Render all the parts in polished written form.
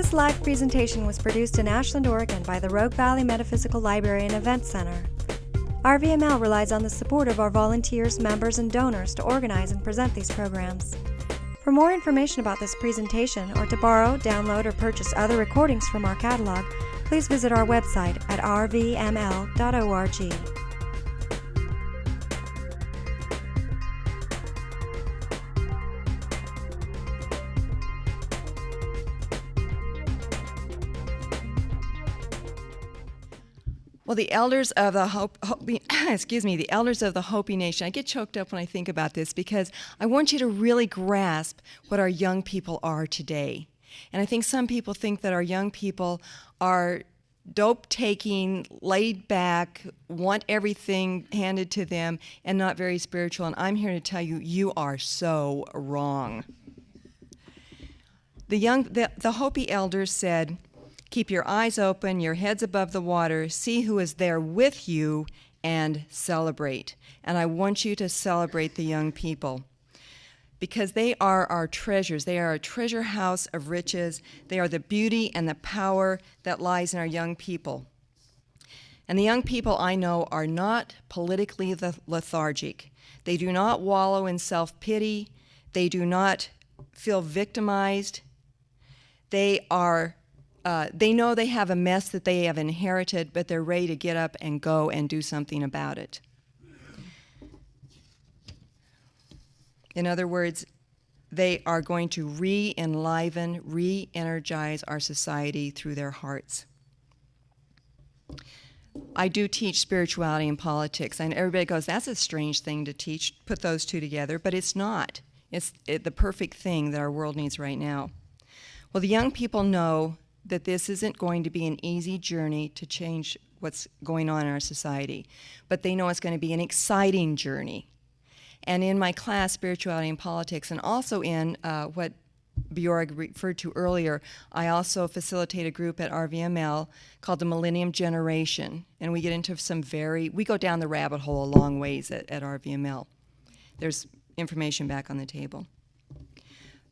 This live presentation was produced in Ashland, Oregon by the Rogue Valley Metaphysical Library and Event Center. RVML relies on the support of our volunteers, members, and donors to organize and present these programs. For more information about this presentation, or to borrow, download, or purchase other recordings from our catalog, please visit our website at rvml.org. Well, the elders of the the elders of the Hopi Nation. I get choked up when I think about this because I want you to really grasp what our young people are today. And I think some people think that our young people are dope-taking, laid back, want everything handed to them, and not very spiritual. And I'm here to tell you, you are so wrong. The Hopi elders said, "Keep your eyes open, your heads above the water, see who is there with you, and celebrate." And I want you to celebrate the young people because they are our treasures. They are a treasure house of riches. They are the beauty and the power that lies in our young people. And the young people I know are not politically lethargic. They do not wallow in self-pity. They do not feel victimized. They know they have a mess that they have inherited, but they're ready to get up and go and do something about it. In other words, they are going to re-enliven, re-energize our society through their hearts. I do teach spirituality and politics, and everybody goes, that's a strange thing to teach, put those two together, but it's not. It's the perfect thing that our world needs right now. Well, the young people know that this isn't going to be an easy journey to change what's going on in our society, but they know it's going to be an exciting journey. And in my class, Spirituality and Politics, and also in what Bjorg referred to earlier, I also facilitate a group at RVML called the Millennium Generation, and we get into we go down the rabbit hole a long ways at RVML. There's information back on the table.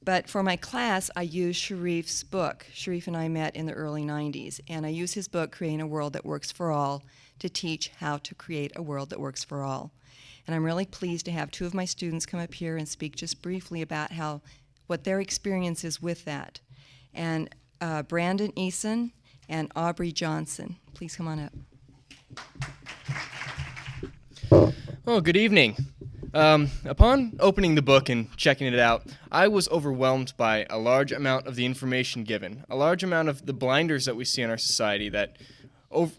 But for my class, I use Sharif's book. Sharif and I met in the early 90s, and I use his book, Creating a World That Works for All, to teach how to create a world that works for all. And I'm really pleased to have two of my students come up here and speak just briefly about what their experience is with that. And Brandon Eason and Aubrey Johnson. Please come on up. Oh, good evening. Upon opening the book and checking it out, I was overwhelmed by a large amount of the information given, a large amount of the blinders that we see in our society that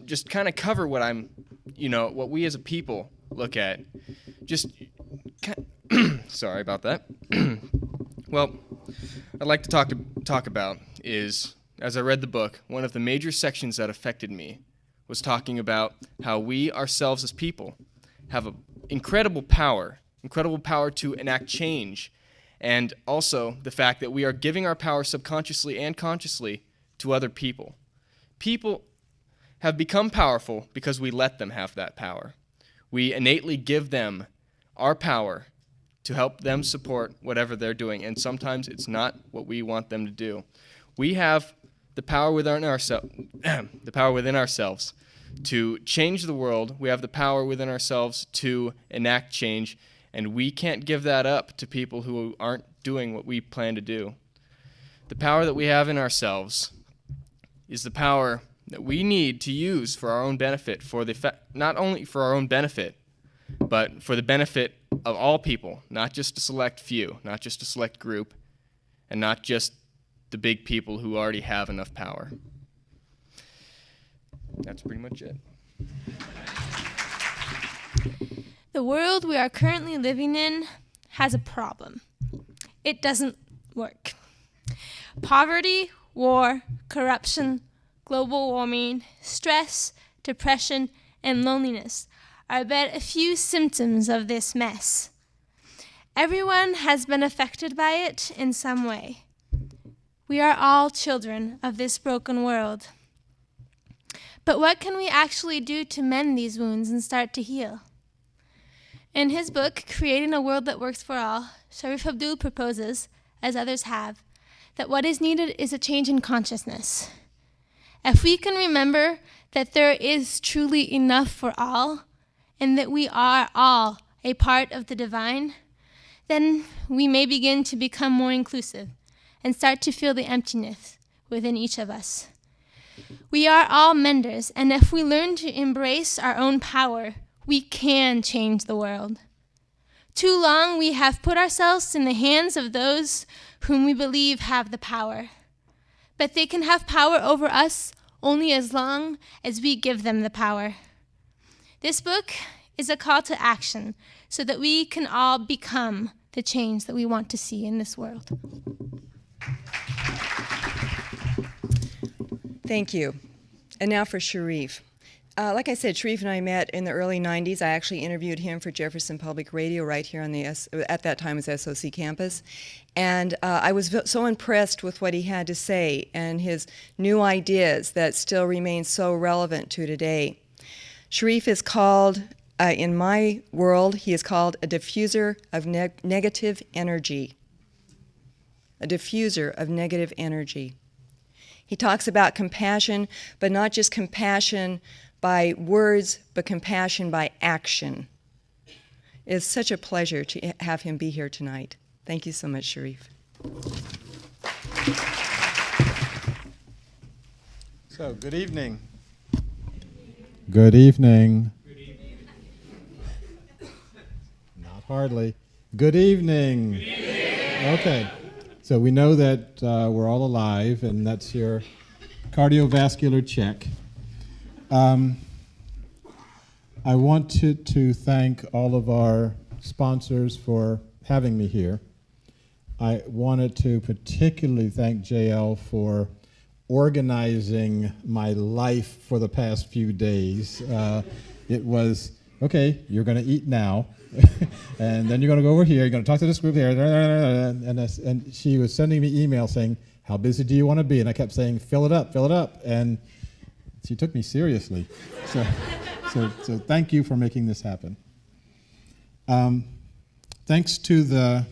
just kind of cover what we as a people look at. Sorry about that. Well, I'd like to talk about is, as I read the book, one of the major sections that affected me was talking about how we ourselves as people have an incredible power to enact change, and also the fact that we are giving our power subconsciously and consciously to other people. People have become powerful because we let them have that power. We innately give them our power to help them support whatever they're doing, and sometimes it's not what we want them to do. We have the power within ourselves to change the world. We have the power within ourselves to enact change, and we can't give that up to people who aren't doing what we plan to do. The power that we have in ourselves is the power that we need to use for our own benefit, not only for our own benefit, but for the benefit of all people, not just a select few, not just a select group, and not just the big people who already have enough power. That's pretty much it. The world we are currently living in has a problem. It doesn't work. Poverty, war, corruption, global warming, stress, depression, and loneliness are but a few symptoms of this mess. Everyone has been affected by it in some way. We are all children of this broken world. But what can we actually do to mend these wounds and start to heal? In his book, Creating a World That Works for All, Sharif Abdul proposes, as others have, that what is needed is a change in consciousness. If we can remember that there is truly enough for all, and that we are all a part of the divine, then we may begin to become more inclusive and start to feel the emptiness within each of us. We are all menders, and if we learn to embrace our own power, we can change the world. Too long we have put ourselves in the hands of those whom we believe have the power. But they can have power over us only as long as we give them the power. This book is a call to action so that we can all become the change that we want to see in this world. Thank you. And now for Sharif. Like I said, Sharif and I met in the early 90s. I actually interviewed him for Jefferson Public Radio right here on the, at that time, it was SOC campus. And I was so impressed with what he had to say and his new ideas that still remain so relevant to today. Sharif is called, in my world, he is called a diffuser of negative energy. A diffuser of negative energy. He talks about compassion, but not just compassion by words, but compassion by action. It's such a pleasure to have him be here tonight. Thank you so much, Sharif. So, good evening. Good evening. Not hardly. Good evening. Good evening. Okay. So we know that we're all alive, and that's your cardiovascular check. I want to thank all of our sponsors for having me here. I wanted to particularly thank JL for organizing my life for the past few days. It was, okay, you're going to eat now. And then you're going to go over here, you're going to talk to this group here, and she was sending me emails saying, how busy do you want to be? And I kept saying, fill it up, and she took me seriously. So thank you for making this happen. Thanks to the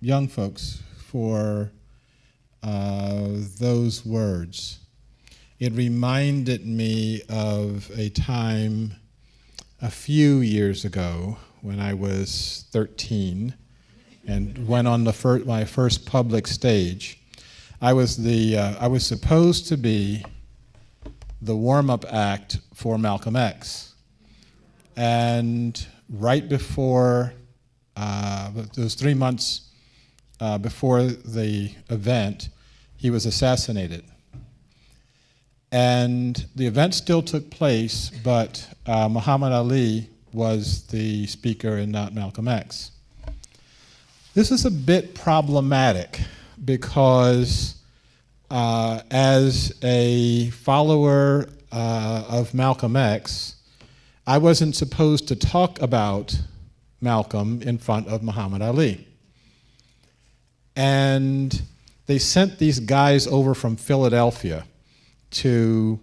young folks for those words. It reminded me of a time a few years ago when I was 13 and went on my first public stage. I was supposed to be the warm-up act for Malcolm X. And right before, it was 3 months before the event, he was assassinated. And the event still took place, but Muhammad Ali was the speaker and not Malcolm X. This is a bit problematic because as a follower of Malcolm X, I wasn't supposed to talk about Malcolm in front of Muhammad Ali. And they sent these guys over from Philadelphia to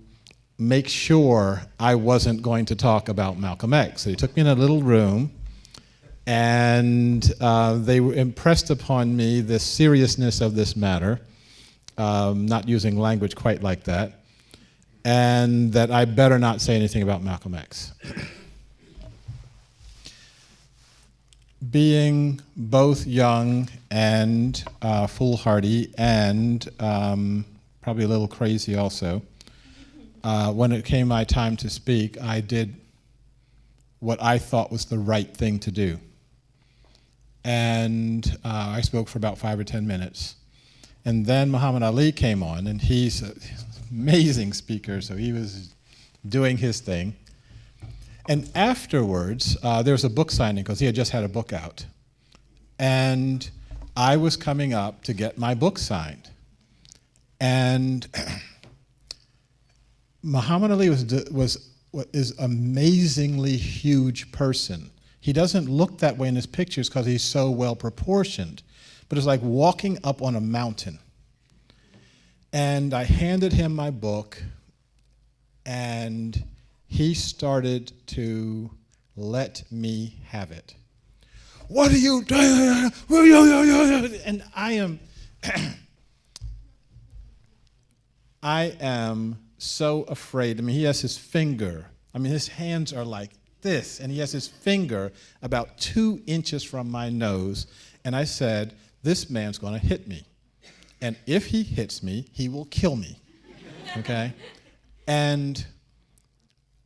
make sure I wasn't going to talk about Malcolm X. So they took me in a little room, and they impressed upon me the seriousness of this matter, not using language quite like that, and that I better not say anything about Malcolm X. Being both young and foolhardy and probably a little crazy also, when it came my time to speak, I did what I thought was the right thing to do. And I spoke for about 5 or 10 minutes. And then Muhammad Ali came on, and he's an amazing speaker, so he was doing his thing. And afterwards, there was a book signing, because he had just had a book out. And I was coming up to get my book signed. And Muhammad Ali is amazingly huge person. He doesn't look that way in his pictures because he's so well proportioned, but it's like walking up on a mountain. And I handed him my book, and he started to let me have it. What are you doing? And I am I am so afraid. I mean, he has his finger. I mean, his hands are like this, and he has his finger about 2 inches from my nose. And I said, this man's going to hit me. And if he hits me, he will kill me. Okay? And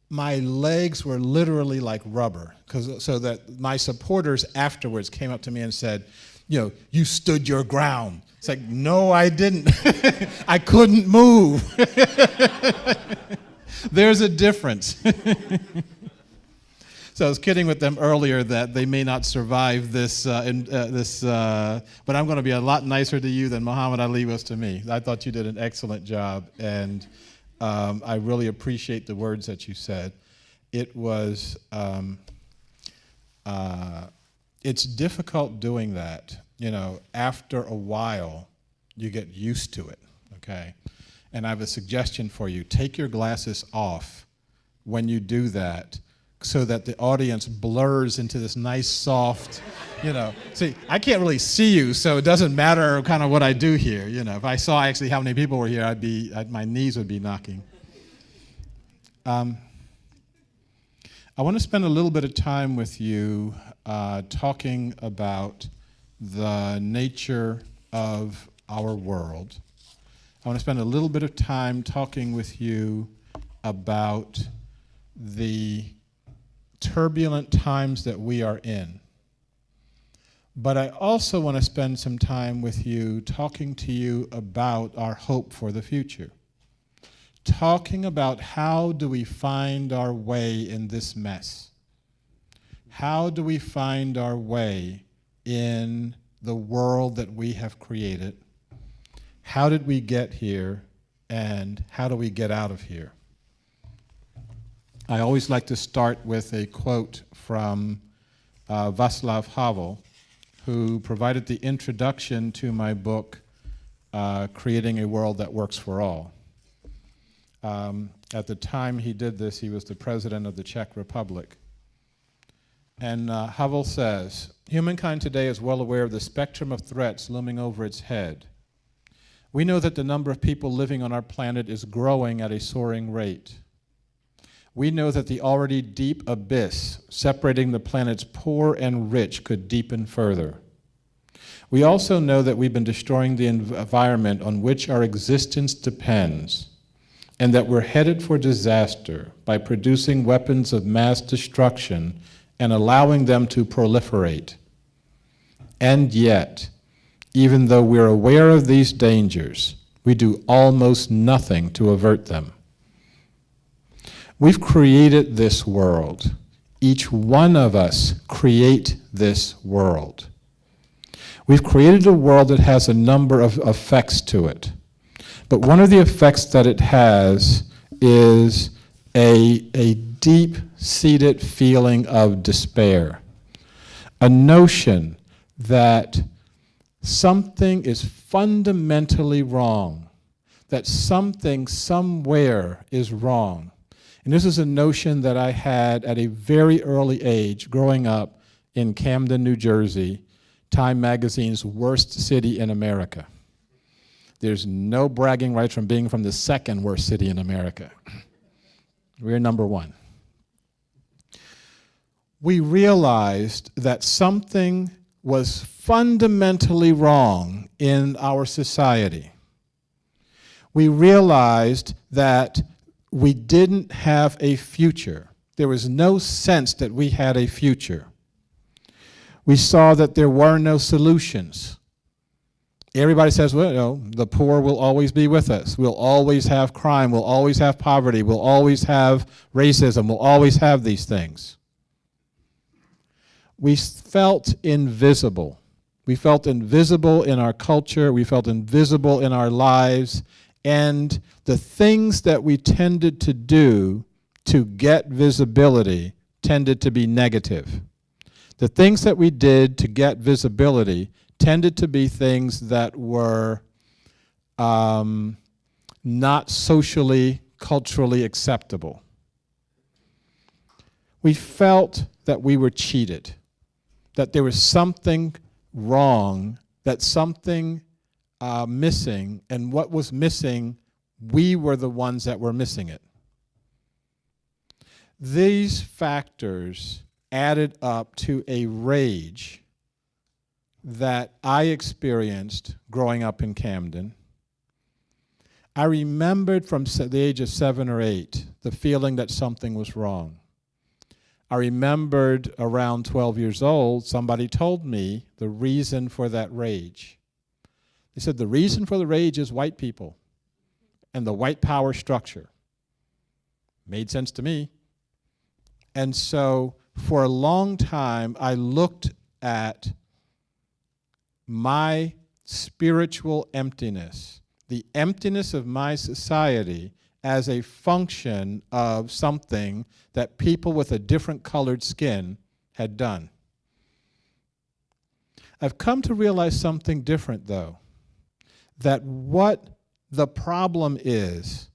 my legs were literally like rubber, so that my supporters afterwards came up to me and said, you stood your ground. It's like, no, I didn't. I couldn't move. There's a difference. So I was kidding with them earlier that they may not survive this, but I'm going to be a lot nicer to you than Muhammad Ali was to me. I thought you did an excellent job, and I really appreciate the words that you said. It was, it's difficult doing that. After a while, you get used to it, okay? And I have a suggestion for you. Take your glasses off when you do that, so that the audience blurs into this nice, soft, See, I can't really see you, so it doesn't matter kind of what I do here. If I saw actually how many people were here, my knees would be knocking. I want to spend a little bit of time with you talking about the nature of our world. I want to spend a little bit of time talking with you about the turbulent times that we are in. But I also want to spend some time with you talking to you about our hope for the future. Talking about how do we find our way in this mess? How do we find our way in the world that we have created? How did we get here, and how do we get out of here? I always like to start with a quote from Václav Havel, who provided the introduction to my book, Creating a World That Works for All. At the time he did this, he was the president of the Czech Republic. And Havel says, humankind today is well aware of the spectrum of threats looming over its head. We know that the number of people living on our planet is growing at a soaring rate. We know that the already deep abyss separating the planet's poor and rich could deepen further. We also know that we've been destroying the environment on which our existence depends, and that we're headed for disaster by producing weapons of mass destruction and allowing them to proliferate. And yet, even though we're aware of these dangers, we do almost nothing to avert them. We've created this world. Each one of us create this world. We've created a world that has a number of effects to it. But one of the effects that it has is a deep-seated feeling of despair. A notion that something is fundamentally wrong, that something somewhere is wrong. And this is a notion that I had at a very early age growing up in Camden, New Jersey, Time Magazine's worst city in America. There's no bragging rights from being from the second worst city in America. We're number one. We realized that something was fundamentally wrong in our society. We realized that we didn't have a future. There was no sense that we had a future. We saw that there were no solutions. Everybody says, well, the poor will always be with us. We'll always have crime. We'll always have poverty. We'll always have racism. We'll always have these things. We felt invisible. We felt invisible in our culture. We felt invisible in our lives. And the things that we tended to do to get visibility tended to be negative. The things that we did to get visibility tended to be things that were not socially, culturally acceptable. We felt that we were cheated, that there was something wrong, that something missing, and what was missing We were the ones that were missing it. These factors added up to a rage that I experienced growing up in Camden. I remembered from the age of 7 or 8 the feeling that something was wrong. I remembered around 12 years old, somebody told me the reason for that rage. They said the reason for the rage is white people and the white power structure. Made sense to me. And so for a long time, I looked at my spiritual emptiness, the emptiness of my society, as a function of something that people with a different colored skin had done. I've come to realize something different, though, that what the problem is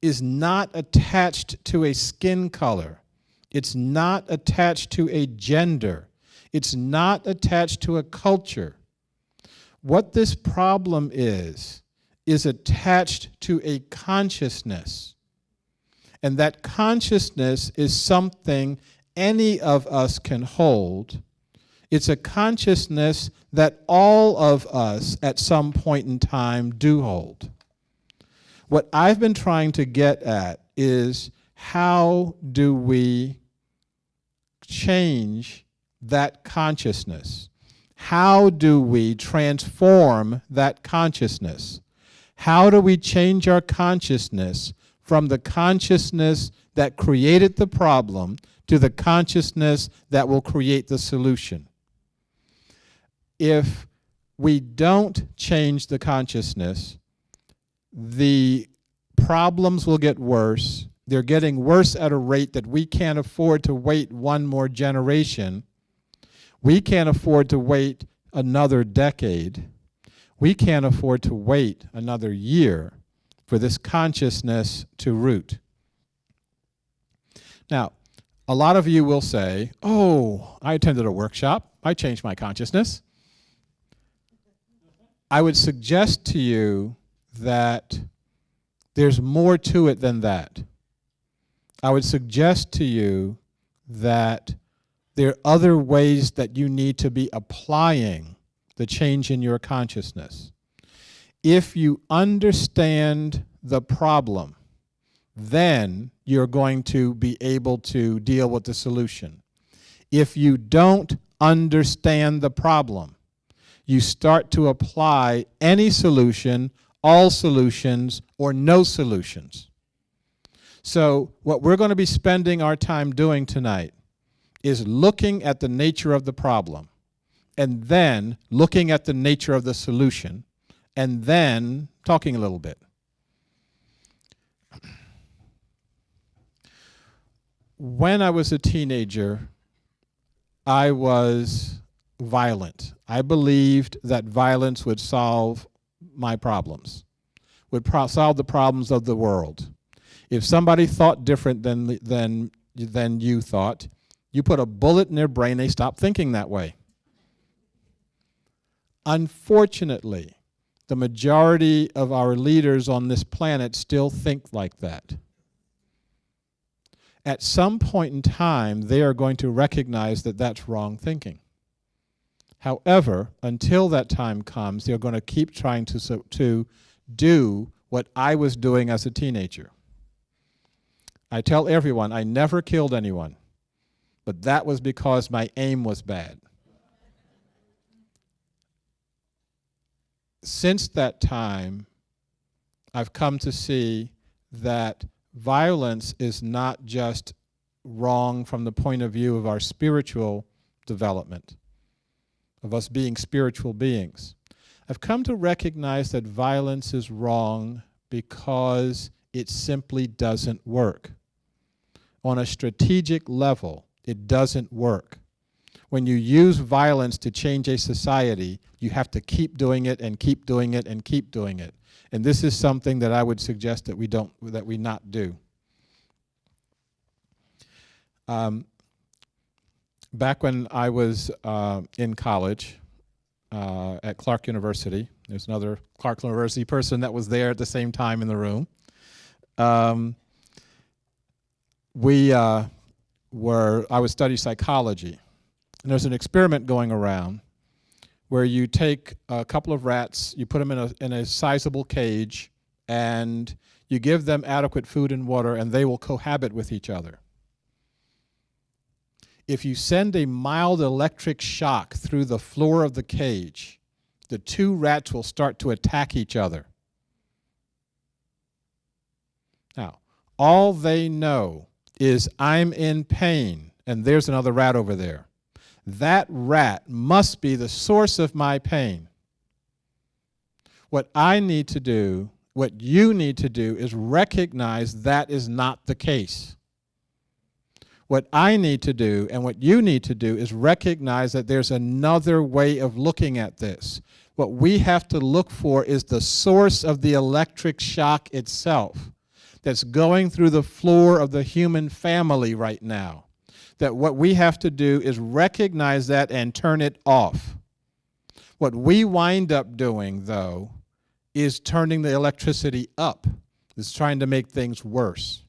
not attached to a skin color. It's not attached to a gender. It's not attached to a culture. What this problem is attached to a consciousness. And that consciousness is something any of us can hold. It's a consciousness that all of us at some point in time do hold. What I've been trying to get at is, how do we change that consciousness? How do we transform that consciousness? How do we change our consciousness from the consciousness that created the problem to the consciousness that will create the solution? If we don't change the consciousness, the problems will get worse. They're getting worse at a rate that we can't afford to wait one more generation. We can't afford to wait another decade. We can't afford to wait another year for this consciousness to root. Now, a lot of you will say, oh, I attended a workshop. I changed my consciousness. I would suggest to you that there's more to it than that. I would suggest to you that there are other ways that you need to be applying the change in your consciousness. If you understand the problem, then you're going to be able to deal with the solution. If you don't understand the problem, you start to apply any solution, all solutions, or no solutions. So what we're going to be spending our time doing tonight is looking at the nature of the problem, and then looking at the nature of the solution, and then talking a little bit. When I was a teenager, I was violent. I believed that violence would solve my problems, would solve the problems of the world. If somebody thought different than you thought, you put a bullet in their brain, they stop thinking that way. Unfortunately, the majority of our leaders on this planet still think like that. At some point in time, they are going to recognize that that's wrong thinking. However, until that time comes, they're going to keep trying to do what I was doing as a teenager. I tell everyone I never killed anyone, but that was because my aim was bad. Since that time, I've come to see that violence is not just wrong from the point of view of our spiritual development, of us being spiritual beings. I've come to recognize that violence is wrong because it simply doesn't work. On a strategic level, it doesn't work. When you use violence to change a society, you have to keep doing it and keep doing it and keep doing it. And this is something that I would suggest that we not do. Back when I was in college at Clark University, there's another Clark University person that was there at the same time in the room. I would study psychology, and there's an experiment going around where you take a couple of rats, you put them in a sizable cage, and you give them adequate food and water, and they will cohabit with each other. If you send a mild electric shock through the floor of the cage, the two rats will start to attack each other. Now, all they know is I'm in pain, and there's another rat over there. That rat must be the source of my pain. What I need to do, what you need to do, is recognize that is not the case. What I need to do and what you need to do is recognize that there's another way of looking at this. What we have to look for is the source of the electric shock itself that's going through the floor of the human family right now. That what we have to do is recognize that and turn it off. What we wind up doing, though, is turning the electricity up. It's trying to make things worse.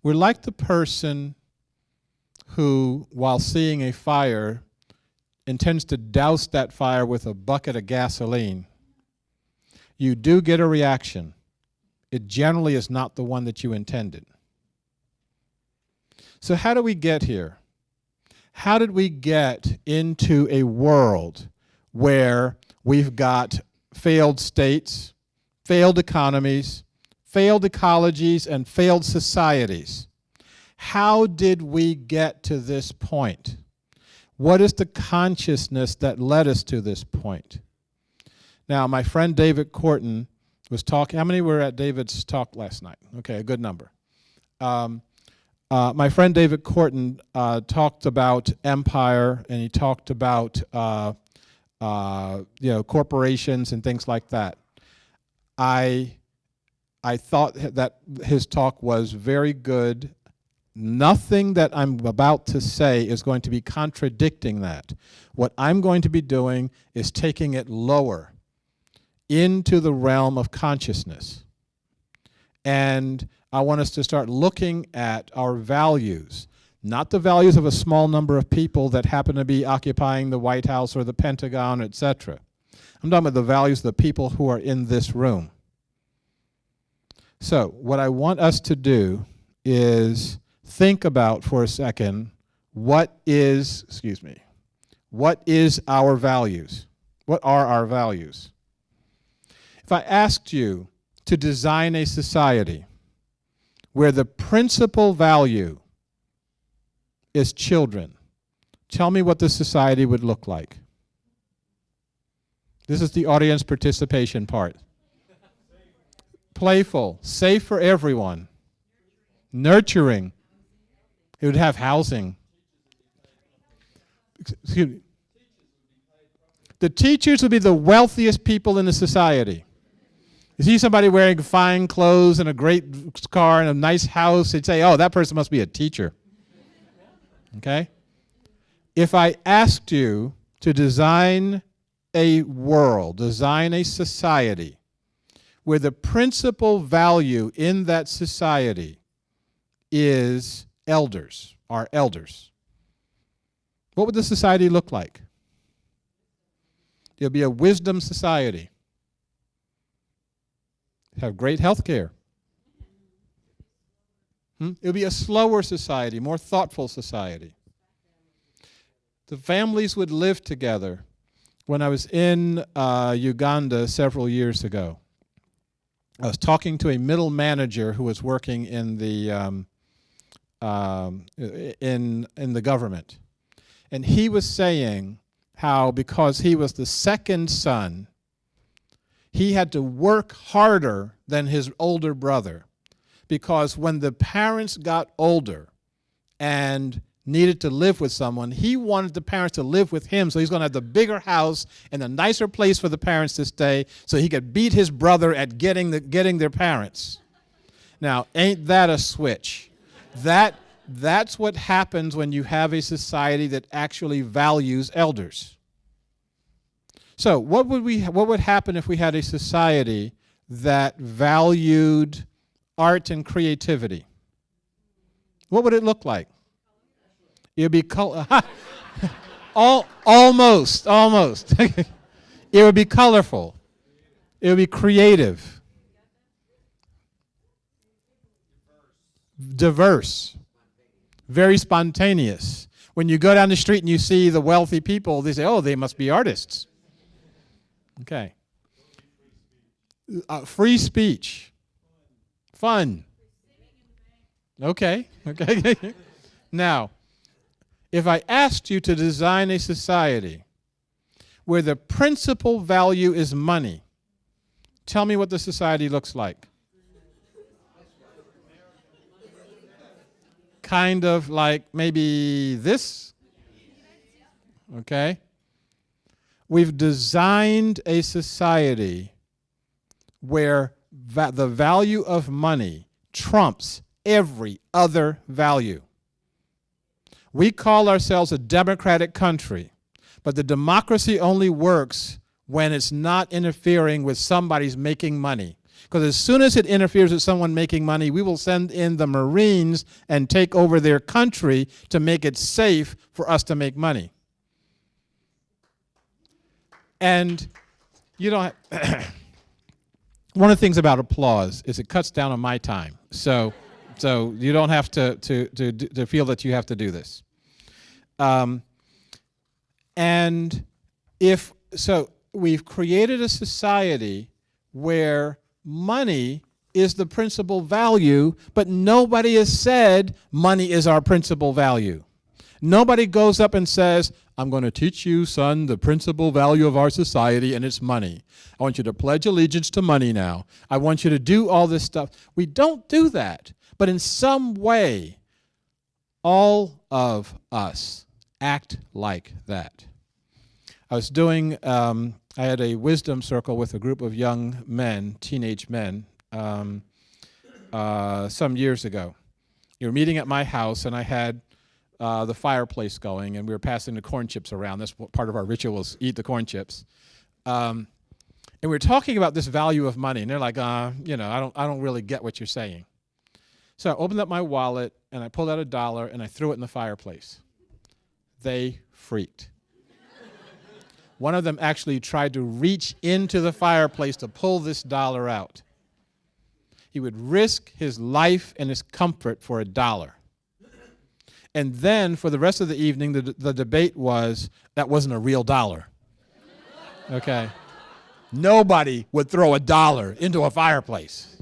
We're like the person who, while seeing a fire, intends to douse that fire with a bucket of gasoline. You do get a reaction. It generally is not the one that you intended. So how do we get here? How did we get into a world where we've got failed states, failed economies, failed ecologies, and failed societies? How did we get to this point? What is the consciousness that led us to this point? Now, my friend David Corton was talking. How many were at David's talk last night? Okay, a good number. My friend David Corton talked about empire, and he talked about corporations and things like that. I thought that his talk was very good. Nothing that I'm about to say is going to be contradicting that. What I'm going to be doing is taking it lower into the realm of consciousness. And I want us to start looking at our values, not the values of a small number of people that happen to be occupying the White House or the Pentagon, etc. I'm talking about the values of the people who are in this room. So what I want us to do is think about for a second, what is our values? What are our values? If I asked you to design a society where the principal value is children, tell me what the society would look like. This is the audience participation part. Playful, safe for everyone, nurturing. It would have housing. Excuse me. The teachers would be the wealthiest people in the society. You see somebody wearing fine clothes and a great car and a nice house, they'd say, oh, that person must be a teacher. Okay? If I asked you to design a world, design a society, where the principal value in that society is elders, our elders, what would the society look like? It'll be a wisdom society. Have great health care. It'll be a slower society, more thoughtful society. The families would live together. When I was in Uganda several years ago, I was talking to a middle manager who was working in the government, and he was saying how because he was the second son, he had to work harder than his older brother, because when the parents got older and needed to live with someone, he wanted the parents to live with him, so he's going to have the bigger house and a nicer place for the parents to stay so he could beat his brother at getting their parents. Now, ain't that a switch? That's what happens when you have a society that actually values elders. So what would happen if we had a society that valued art and creativity? What would it look like? It would be almost. It would be colorful. It would be creative. Diverse. Very spontaneous. When you go down the street and you see the wealthy people, they say, oh, they must be artists. Okay. Free speech. Fun. Okay. Now, if I asked you to design a society where the principal value is money, tell me what the society looks like. Kind of like maybe this. Okay? We've designed a society where the value of money trumps every other value. We call ourselves a democratic country, but the democracy only works when it's not interfering with somebody's making money. Because as soon as it interferes with someone making money, we will send in the Marines and take over their country to make it safe for us to make money. And you don't one of the things about applause is it cuts down on my time. So you don't have to feel that you have to do this. And we've created a society where money is the principal value, but nobody has said money is our principal value. Nobody goes up and says, I'm going to teach you, son, the principal value of our society, and it's money. I want you to pledge allegiance to money now. I want you to do all this stuff. We don't do that. But in some way, all of us act like that. I was doing, I had a wisdom circle with a group of young men, teenage men, some years ago. You were meeting at my house, and I had the fireplace going, and we were passing the corn chips around. That's part of our ritual is eat the corn chips. And we were talking about this value of money, and they're like, I don't really get what you're saying. So I opened up my wallet, and I pulled out $1, and I threw it in the fireplace. They freaked. One of them actually tried to reach into the fireplace to pull this $1 out. He would risk his life and his comfort for $1. And then for the rest of the evening, the debate was, that wasn't a real $1. Okay? Nobody would throw $1 into a fireplace.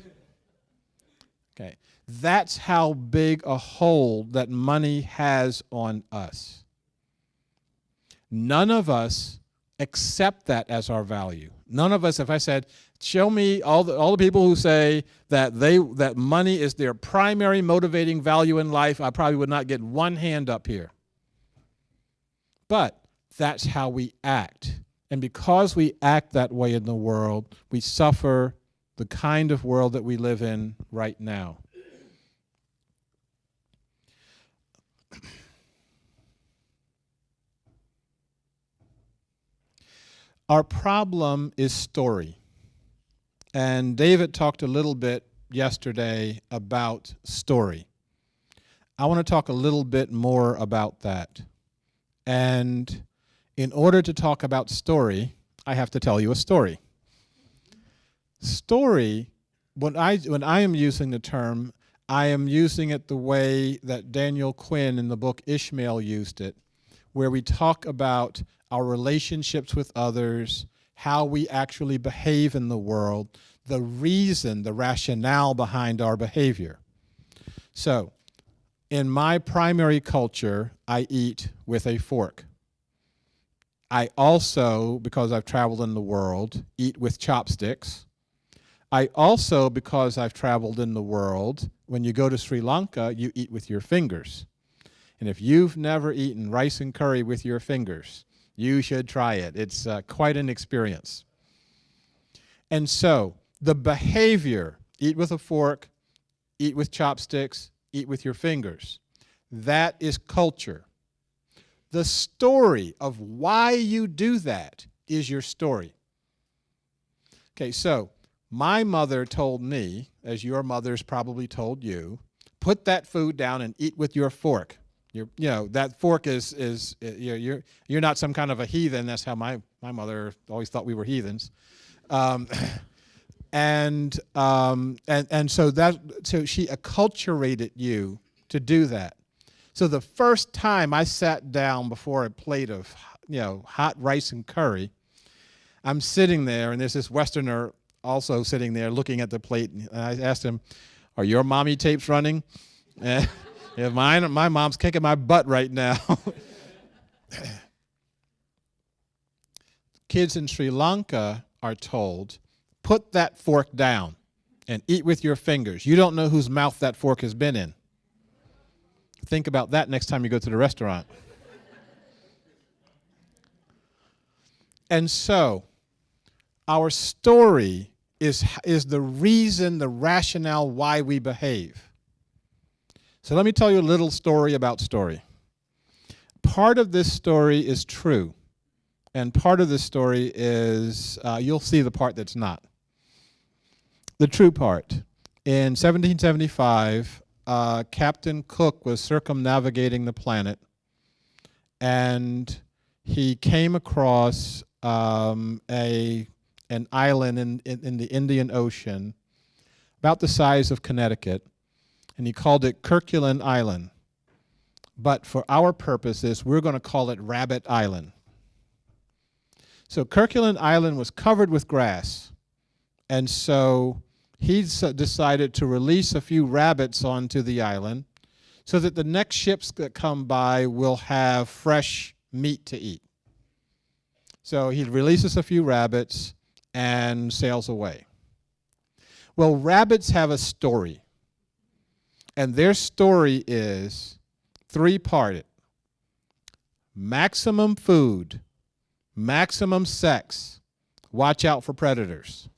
Okay? That's how big a hold that money has on us. None of us accept that as our value. None of us, if I said, show me all the people who say that money is their primary motivating value in life, I probably would not get one hand up here. But that's how we act. And because we act that way in the world, we suffer the kind of world that we live in right now. Our problem is story. And David talked a little bit yesterday about story. I want to talk a little bit more about that. And in order to talk about story, I have to tell you a story. Story, when I am using the term, I am using it the way that Daniel Quinn in the book Ishmael used it, where we talk about our relationships with others, how we actually behave in the world, the reason, the rationale behind our behavior. So, in my primary culture, I eat with a fork. I also, because I've traveled in the world, eat with chopsticks. I also, because I've traveled in the world, when you go to Sri Lanka, you eat with your fingers. And if you've never eaten rice and curry with your fingers, you should try it. It's quite an experience. And so, the behavior, eat with a fork, eat with chopsticks, eat with your fingers, that is culture. The story of why you do that is your story. Okay, so my mother told me, as your mother's probably told you, put that food down and eat with your fork. That fork is you're not some kind of a heathen. That's how my mother always thought we were heathens. And so she acculturated you to do that. So the first time I sat down before a plate of hot rice and curry, I'm sitting there, and there's this Westerner also sitting there looking at the plate, and I asked him, "Are your mommy tapes running?" Yeah, my mom's kicking my butt right now. Kids in Sri Lanka are told, put that fork down and eat with your fingers. You don't know whose mouth that fork has been in. Think about that next time you go to the restaurant. And so, our story is the reason, the rationale why we behave. So let me tell you a little story about story. Part of this story is true, and part of this story is, you'll see the part that's not. The true part. In 1775, Captain Cook was circumnavigating the planet, and he came across an island in the Indian Ocean about the size of Connecticut, and he called it Kerguelen Island. But for our purposes, we're going to call it Rabbit Island. So Kerguelen Island was covered with grass, and so he decided to release a few rabbits onto the island so that the next ships that come by will have fresh meat to eat. So he releases a few rabbits and sails away. Well, rabbits have a story, and their story is three-parted: maximum food, maximum sex, watch out for predators.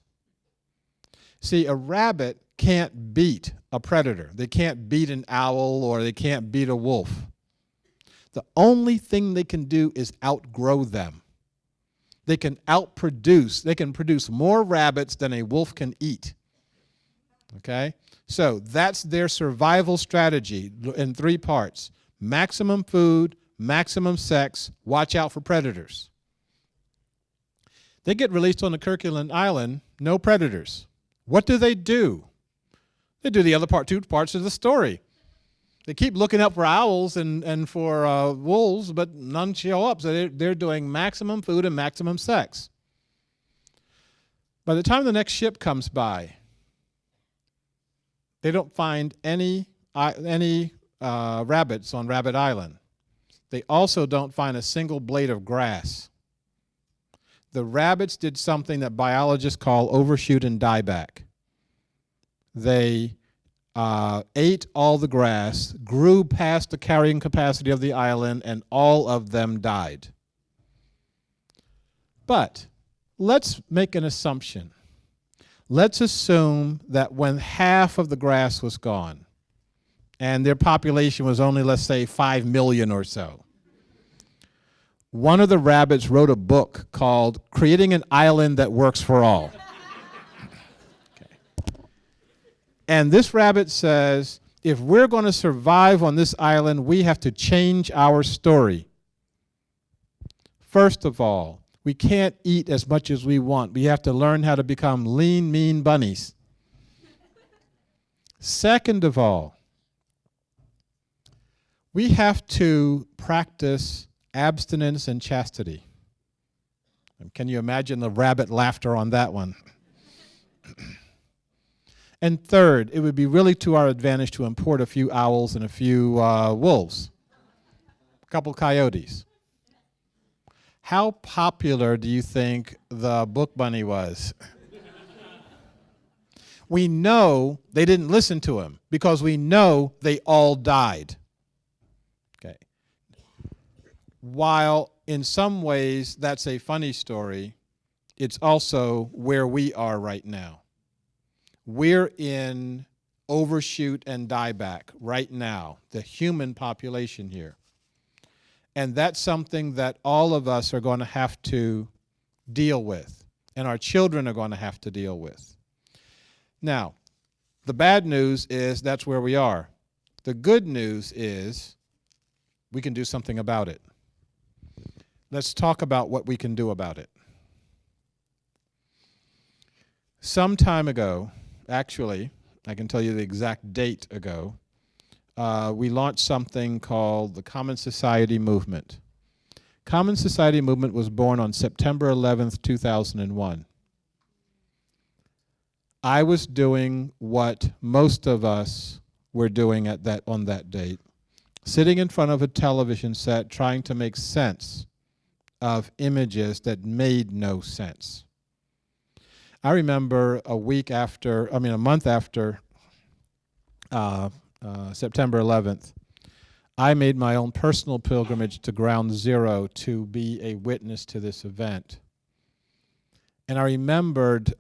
See, a rabbit can't beat a predator. They can't beat an owl, or they can't beat a wolf. The only thing they can do is outgrow them. They can produce more rabbits than a wolf can eat. Okay? So that's their survival strategy in three parts: maximum food, maximum sex, watch out for predators. They get released on the Kerguelen Island, no predators. What do? They do the other two parts of the story. They keep looking up for owls and for wolves, but none show up. So they're doing maximum food and maximum sex. By the time the next ship comes by, they don't find any rabbits on Rabbit Island. They also don't find a single blade of grass. The rabbits did something that biologists call overshoot and die back. They ate all the grass, grew past the carrying capacity of the island, and all of them died. But let's make an assumption. Let's assume that when half of the grass was gone, and their population was only, let's say, 5 million or so, one of the rabbits wrote a book called Creating an Island That Works for All. Okay. And this rabbit says, if we're going to survive on this island, we have to change our story. First of all, we can't eat as much as we want. We have to learn how to become lean, mean bunnies. Second of all, we have to practice abstinence and chastity. Can you imagine the rabbit laughter on that one? And third, it would be really to our advantage to import a few owls and a few wolves, a couple coyotes. How popular do you think the book bunny was? We know they didn't listen to him because we know they all died. Okay. While in some ways that's a funny story, it's also where we are right now. We're in overshoot and die back right now, the human population here. And that's something that all of us are going to have to deal with, and our children are going to have to deal with. Now, the bad news is that's where we are. The good news is we can do something about it. Let's talk about what we can do about it. Some time ago, actually, I can tell you the exact date ago, we launched something called the Common Society Movement. Common Society Movement was born on September 11th, 2001. I was doing what most of us were doing on that date, sitting in front of a television set trying to make sense of images that made no sense. I remember a month after September 11th, I made my own personal pilgrimage to Ground Zero to be a witness to this event. And I remembered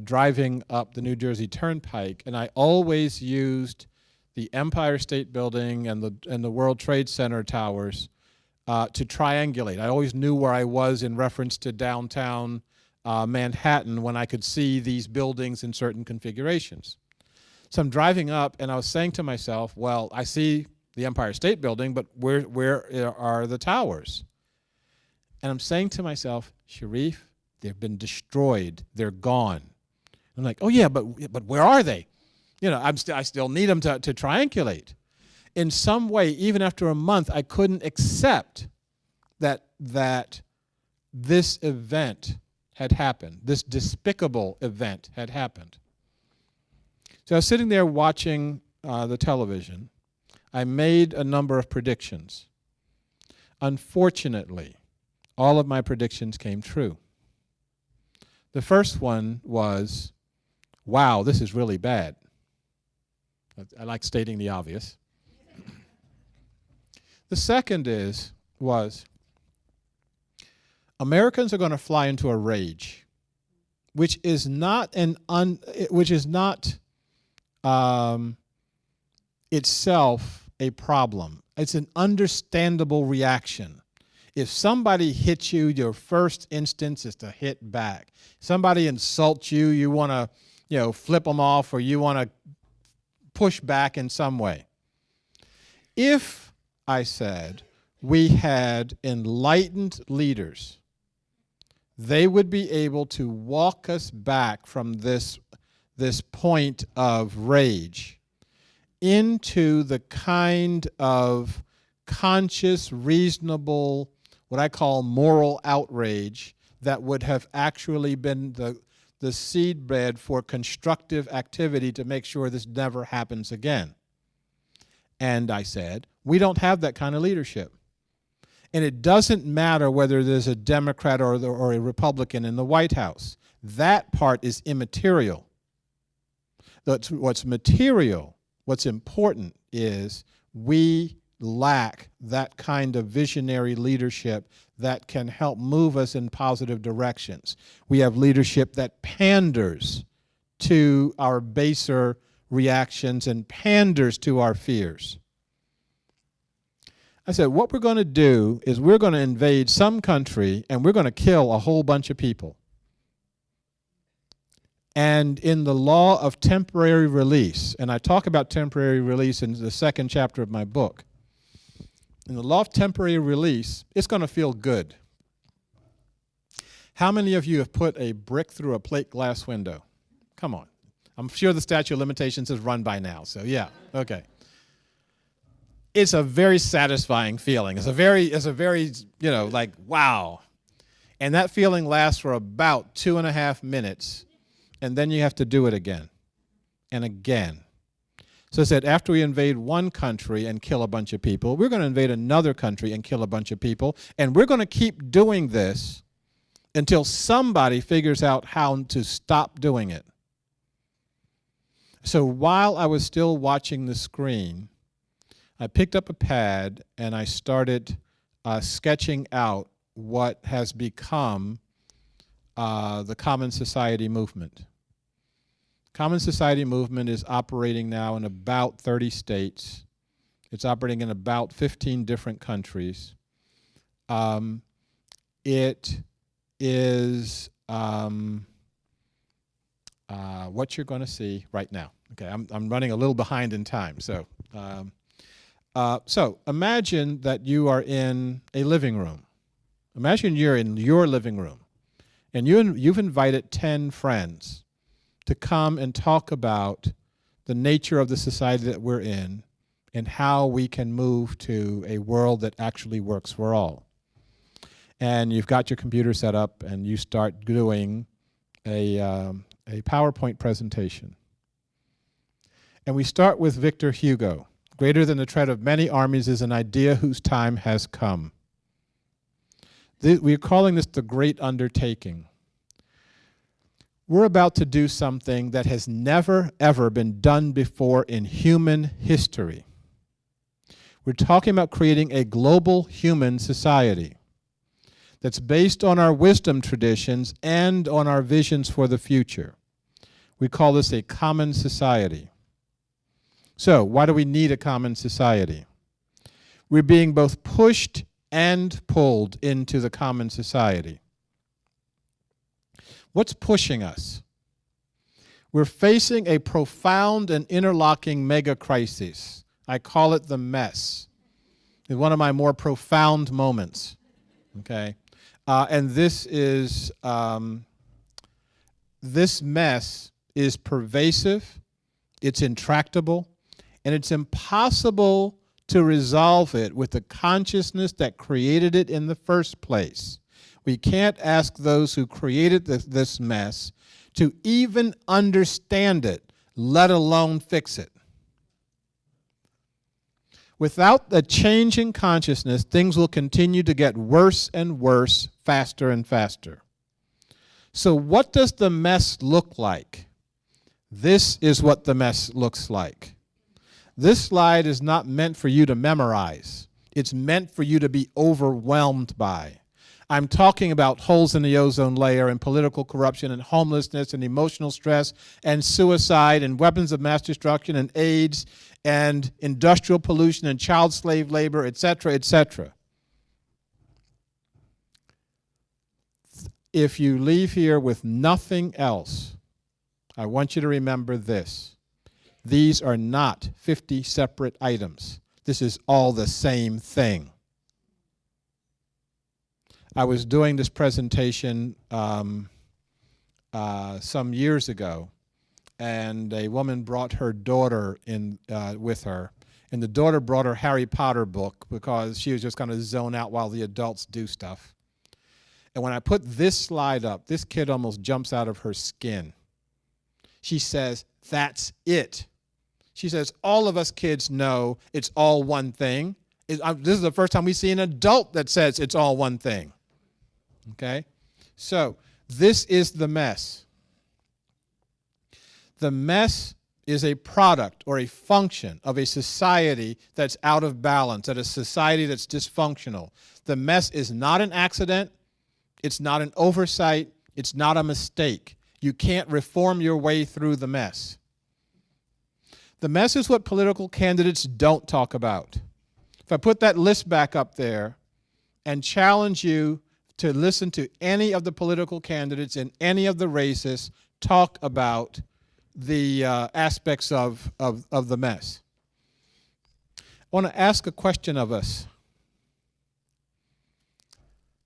driving up the New Jersey Turnpike, and I always used the Empire State Building and the World Trade Center towers to triangulate. I always knew where I was in reference to downtown Manhattan when I could see these buildings in certain configurations. So I'm driving up, and I was saying to myself, well, I see the Empire State Building, but where are the towers? And I'm saying to myself, Sharif, they've been destroyed. They're gone. I'm like, oh yeah, but where are they? You know, I still need them to triangulate. In some way, even after a month, I couldn't accept that this event had happened. This despicable event had happened. So I was sitting there watching the television. I made a number of predictions. Unfortunately, all of my predictions came true. The first one was, wow, this is really bad. I like stating the obvious. The second was Americans are going to fly into a rage, which is not itself a problem. It's an understandable reaction. If somebody hits you, your first instance is to hit back. Somebody insults you, you want to, flip them off, or you want to push back in some way. If, I said, we had enlightened leaders, they would be able to walk us back from this point of rage into the kind of conscious, reasonable, what I call moral outrage that would have actually been the seedbed for constructive activity to make sure this never happens again. And I said, we don't have that kind of leadership. And it doesn't matter whether there's a Democrat or a Republican in the White House. That part is immaterial. What's material, what's important is we lack that kind of visionary leadership that can help move us in positive directions. We have leadership that panders to our baser reactions and panders to our fears. I said, what we're going to do is we're going to invade some country and we're going to kill a whole bunch of people. And in the law of temporary release, and I talk about temporary release in the second chapter of my book, in the law of temporary release, it's going to feel good. How many of you have put a brick through a plate glass window? Come on. I'm sure the statute of limitations has run by now, so yeah, okay. It's a very satisfying feeling. It's a very, like, wow. And that feeling lasts for about 2.5 minutes, and then you have to do it again and again. So I said, after we invade one country and kill a bunch of people, we're going to invade another country and kill a bunch of people, and we're going to keep doing this until somebody figures out how to stop doing it. So while I was still watching the screen, I picked up a pad and I started sketching out what has become the Common Society movement. Common Society movement is operating now in about 30 states. It's operating in about 15 different countries. it is what you're going to see right now. Okay, I'm running a little behind in time. So imagine that you are in a living room. Imagine you're in your living room, and you've invited 10 friends to come and talk about the nature of the society that we're in and how we can move to a world that actually works for all. And you've got your computer set up, and you start doing a PowerPoint presentation. And we start with Victor Hugo. Greater than the tread of many armies is an idea whose time has come. We're calling this the great undertaking. We're about to do something that has never, ever been done before in human history. We're talking about creating a global human society that's based on our wisdom traditions and on our visions for the future. We call this a common society. So, why do we need a common society? We're being both pushed and pulled into the common society. What's pushing us? We're facing a profound and interlocking mega crisis. I call it the mess. It's one of my more profound moments. Okay, and this mess is pervasive, it's intractable, and it's impossible to resolve it with the consciousness that created it in the first place. We can't ask those who created this mess to even understand it, let alone fix it. Without a change in consciousness, things will continue to get worse and worse, faster and faster. So what does the mess look like? This is what the mess looks like. This slide is not meant for you to memorize. It's meant for you to be overwhelmed by. I'm talking about holes in the ozone layer and political corruption and homelessness and emotional stress and suicide and weapons of mass destruction and AIDS and industrial pollution and child slave labor, etc., etc. If you leave here with nothing else, I want you to remember this. These are not 50 separate items. This is all the same thing. I was doing this presentation some years ago, and a woman brought her daughter in with her. And the daughter brought her Harry Potter book because she was just going to zone out while the adults do stuff. And when I put this slide up, this kid almost jumps out of her skin. She says, "That's it." She says, "All of us kids know it's all one thing." This is the first time we see an adult that says it's all one thing. Okay? So, this is the mess. The mess is a product or a function of a society that's out of balance, of a society that's dysfunctional. The mess is not an accident. It's not an oversight. It's not a mistake. You can't reform your way through the mess. The mess is what political candidates don't talk about. If I put that list back up there and challenge you to listen to any of the political candidates in any of the races talk about the aspects of the mess. I want to ask a question of us.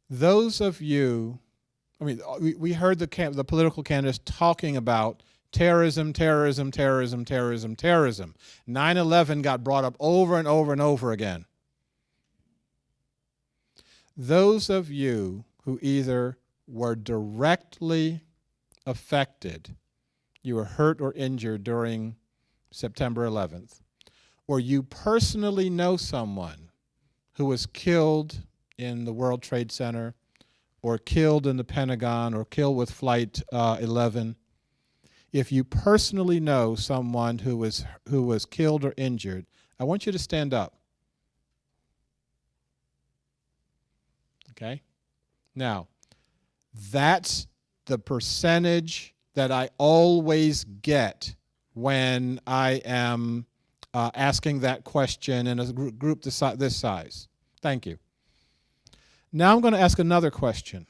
Those of you, we heard the political candidates talking about terrorism, terrorism, terrorism, terrorism, terrorism. 9/11 got brought up over and over and over again. Those of you who either were directly affected, you were hurt or injured during September 11th, or you personally know someone who was killed in the World Trade Center, or killed in the Pentagon, or killed with Flight 11, if you personally know someone who was killed or injured, I want you to stand up. Okay? Now, that's the percentage that I always get when I am asking that question in a group this size. Thank you. Now I'm going to ask another question.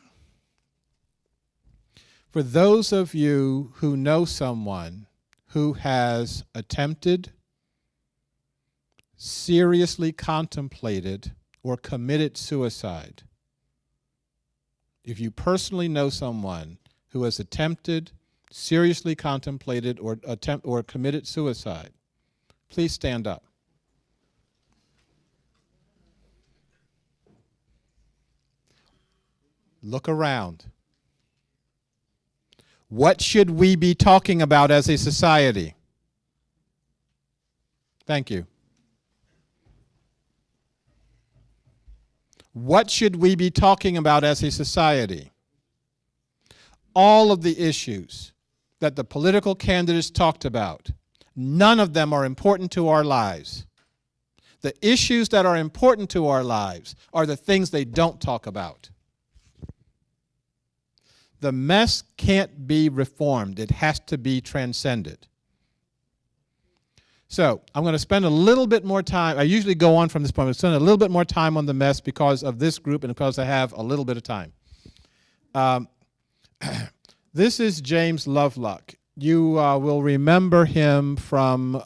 For those of you who know someone who has attempted, seriously contemplated, or committed suicide, if you personally know someone who has attempted, seriously contemplated, or committed suicide, please stand up. Look around. What should we be talking about as a society? Thank you. What should we be talking about as a society? All of the issues that the political candidates talked about, none of them are important to our lives. The issues that are important to our lives are the things they don't talk about. The mess can't be reformed. It has to be transcended. So I'm going to spend a little bit more time. I usually go on from this point. I'm going to spend a little bit more time on the mess because of this group and because I have a little bit of time. This is James Lovelock. You will remember him from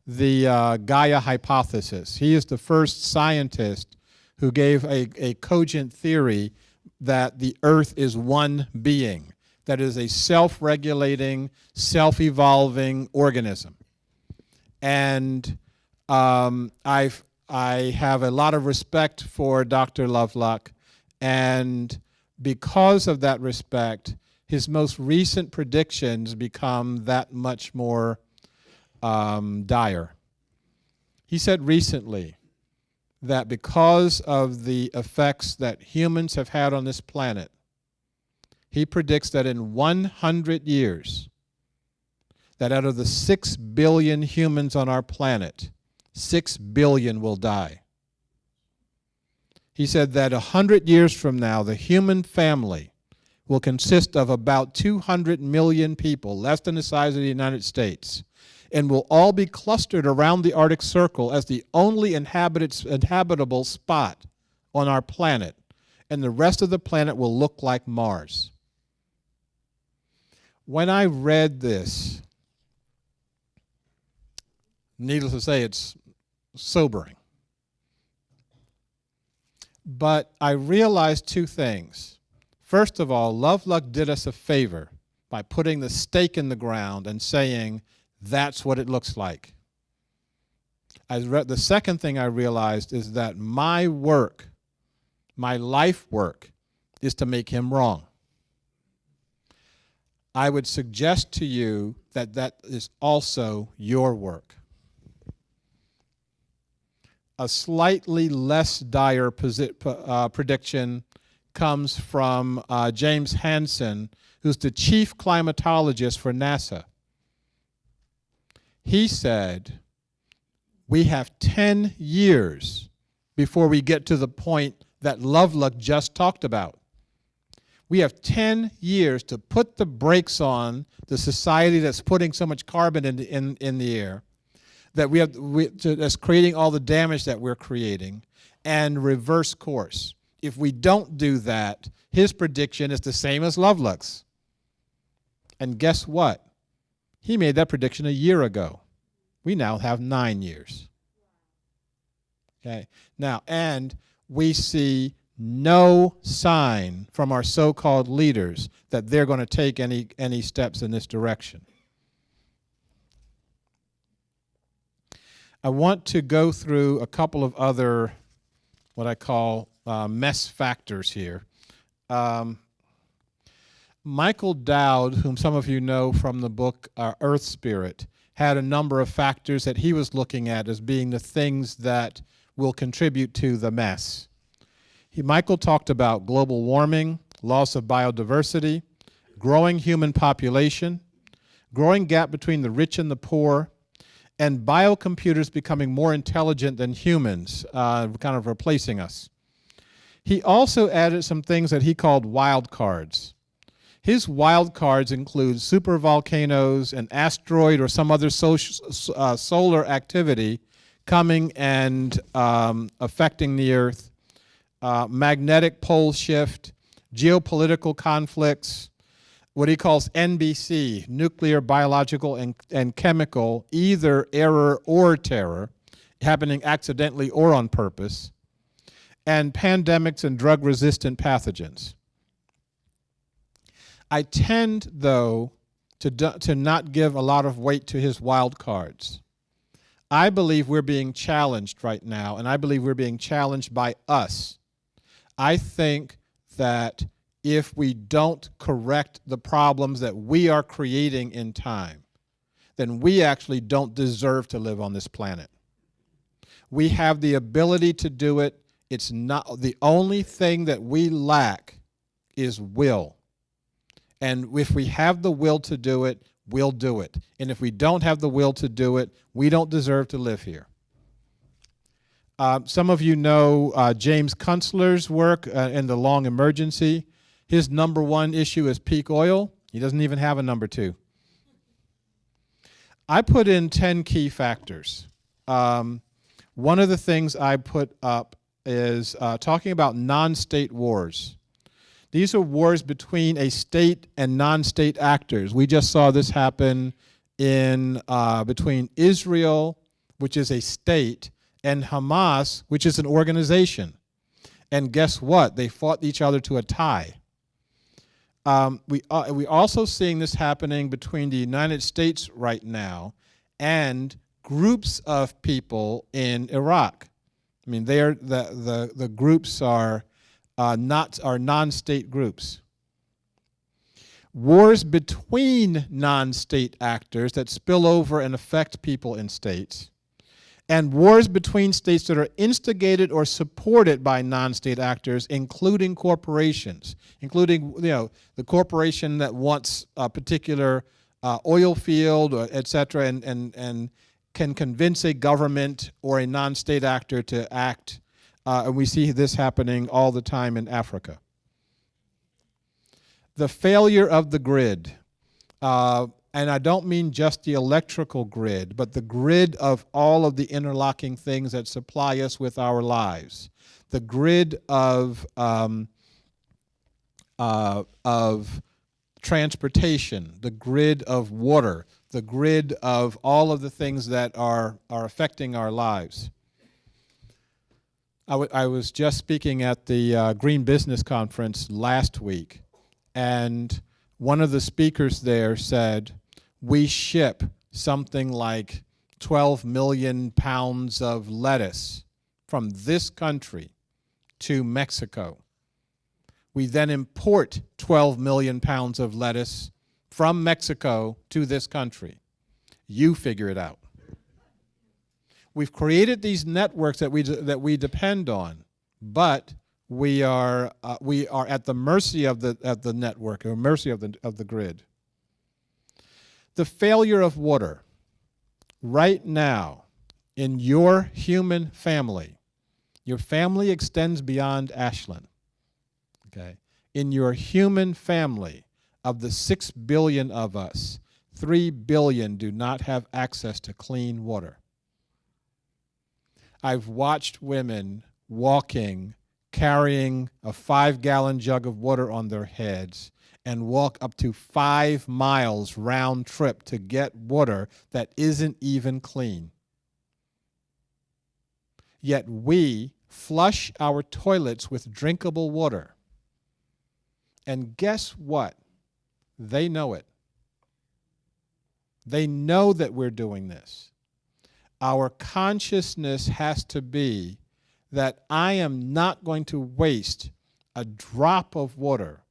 the Gaia hypothesis. He is the first scientist who gave a cogent theory that the Earth is one being, that is a self-regulating, self-evolving organism. And I have a lot of respect for Dr. Lovelock, and because of that respect, his most recent predictions become that much more dire. He said recently that because of the effects that humans have had on this planet, he predicts that in 100 years, that out of the 6 billion humans on our planet, 6 billion will die. He said that 100 years from now, the human family will consist of about 200 million people, less than the size of the United States, and will all be clustered around the Arctic Circle as the only inhabitable spot on our planet, and the rest of the planet will look like Mars. When I read this, needless to say, it's sobering. But I realized two things. First of all, Lovelock did us a favor by putting the stake in the ground and saying, that's what it looks like. The second thing I realized is that my work, my life work, is to make him wrong. I would suggest to you that that is also your work. A slightly less dire prediction comes from James Hansen, who's the chief climatologist for NASA. He said, we have 10 years before we get to the point that Lovelock just talked about. We have 10 years to put the brakes on the society that's putting so much carbon in the air, that's creating all the damage that we're creating, and reverse course. If we don't do that, his prediction is the same as Lovelock's. And guess what? He made that prediction a year ago. We now have 9 years. Okay. Now, and we see no sign from our so-called leaders that they're going to take any steps in this direction. I want to go through a couple of other, what I call mess factors here. Michael Dowd, whom some of you know from the book Earth Spirit, had a number of factors that he was looking at as being the things that will contribute to the mess. Michael talked about global warming, loss of biodiversity, growing human population, growing gap between the rich and the poor, and biocomputers becoming more intelligent than humans, kind of replacing us. He also added some things that he called wild cards. His wild cards include supervolcanoes, an asteroid, or some other solar activity coming and affecting the Earth, magnetic pole shift, geopolitical conflicts, what he calls NBC, nuclear, biological, and chemical, either error or terror, happening accidentally or on purpose, and pandemics and drug-resistant pathogens. I tend, though, to not give a lot of weight to his wild cards. I believe we're being challenged right now, and I believe we're being challenged by us. I think that if we don't correct the problems that we are creating in time, then we actually don't deserve to live on this planet. We have the ability to do it. It's not the only thing that we lack is will. And if we have the will to do it, we'll do it. And if we don't have the will to do it, we don't deserve to live here. Some of you know James Kunstler's work in The Long Emergency. His number one issue is peak oil. He doesn't even have a number two. I put in 10 key factors. One of the things I put up is talking about non-state wars. These are wars between a state and non-state actors. We just saw this happen in between Israel, which is a state, and Hamas, which is an organization. And guess what? They fought each other to a tie. We also seeing this happening between the United States right now and groups of people in Iraq. I mean, the groups are non-state groups. Wars between non-state actors that spill over and affect people in states, and wars between states that are instigated or supported by non-state actors, including corporations, including the corporation that wants a particular oil field, et cetera, and can convince a government or a non-state actor to act. And we see this happening all the time in Africa. The failure of the grid, and I don't mean just the electrical grid, but the grid of all of the interlocking things that supply us with our lives. The grid of transportation, the grid of water, the grid of all of the things that are affecting our lives. I was just speaking at the Green Business Conference last week, and one of the speakers there said, we ship something like 12 million pounds of lettuce from this country to Mexico. We then import 12 million pounds of lettuce from Mexico to this country. You figure it out. We've created these networks that we depend on, but we are at the mercy of the network, or mercy of the grid. The failure of water. Right now, in your human family, your family extends beyond Ashland. Okay, in your human family, of the 6 billion of us, 3 billion do not have access to clean water. I've watched women walking, carrying a 5-gallon jug of water on their heads and walk up to 5 miles round trip to get water that isn't even clean. Yet we flush our toilets with drinkable water. And guess what? They know it. They know that we're doing this. Our consciousness has to be that I am not going to waste a drop of water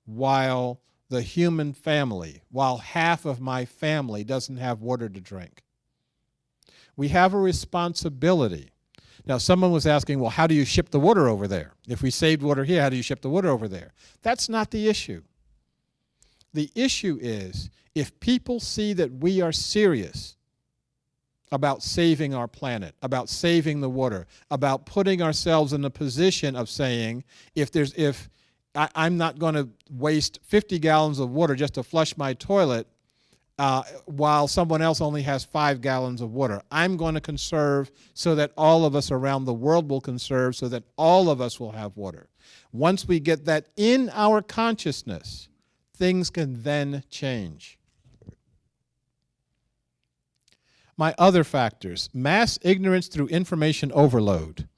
while the human family, while half of my family doesn't have water to drink. We have a responsibility. Now, someone was asking, well, how do you ship the water over there? If we saved water here, how do you ship the water over there? That's not the issue. The issue is, if people see that we are serious about saving our planet, about saving the water, about putting ourselves in a position of saying, if I'm not going to waste 50 gallons of water just to flush my toilet, while someone else only has 5 gallons of water. I'm going to conserve so that all of us around the world will conserve, so that all of us will have water. Once we get that in our consciousness, things can then change. My other factors: mass ignorance through information overload.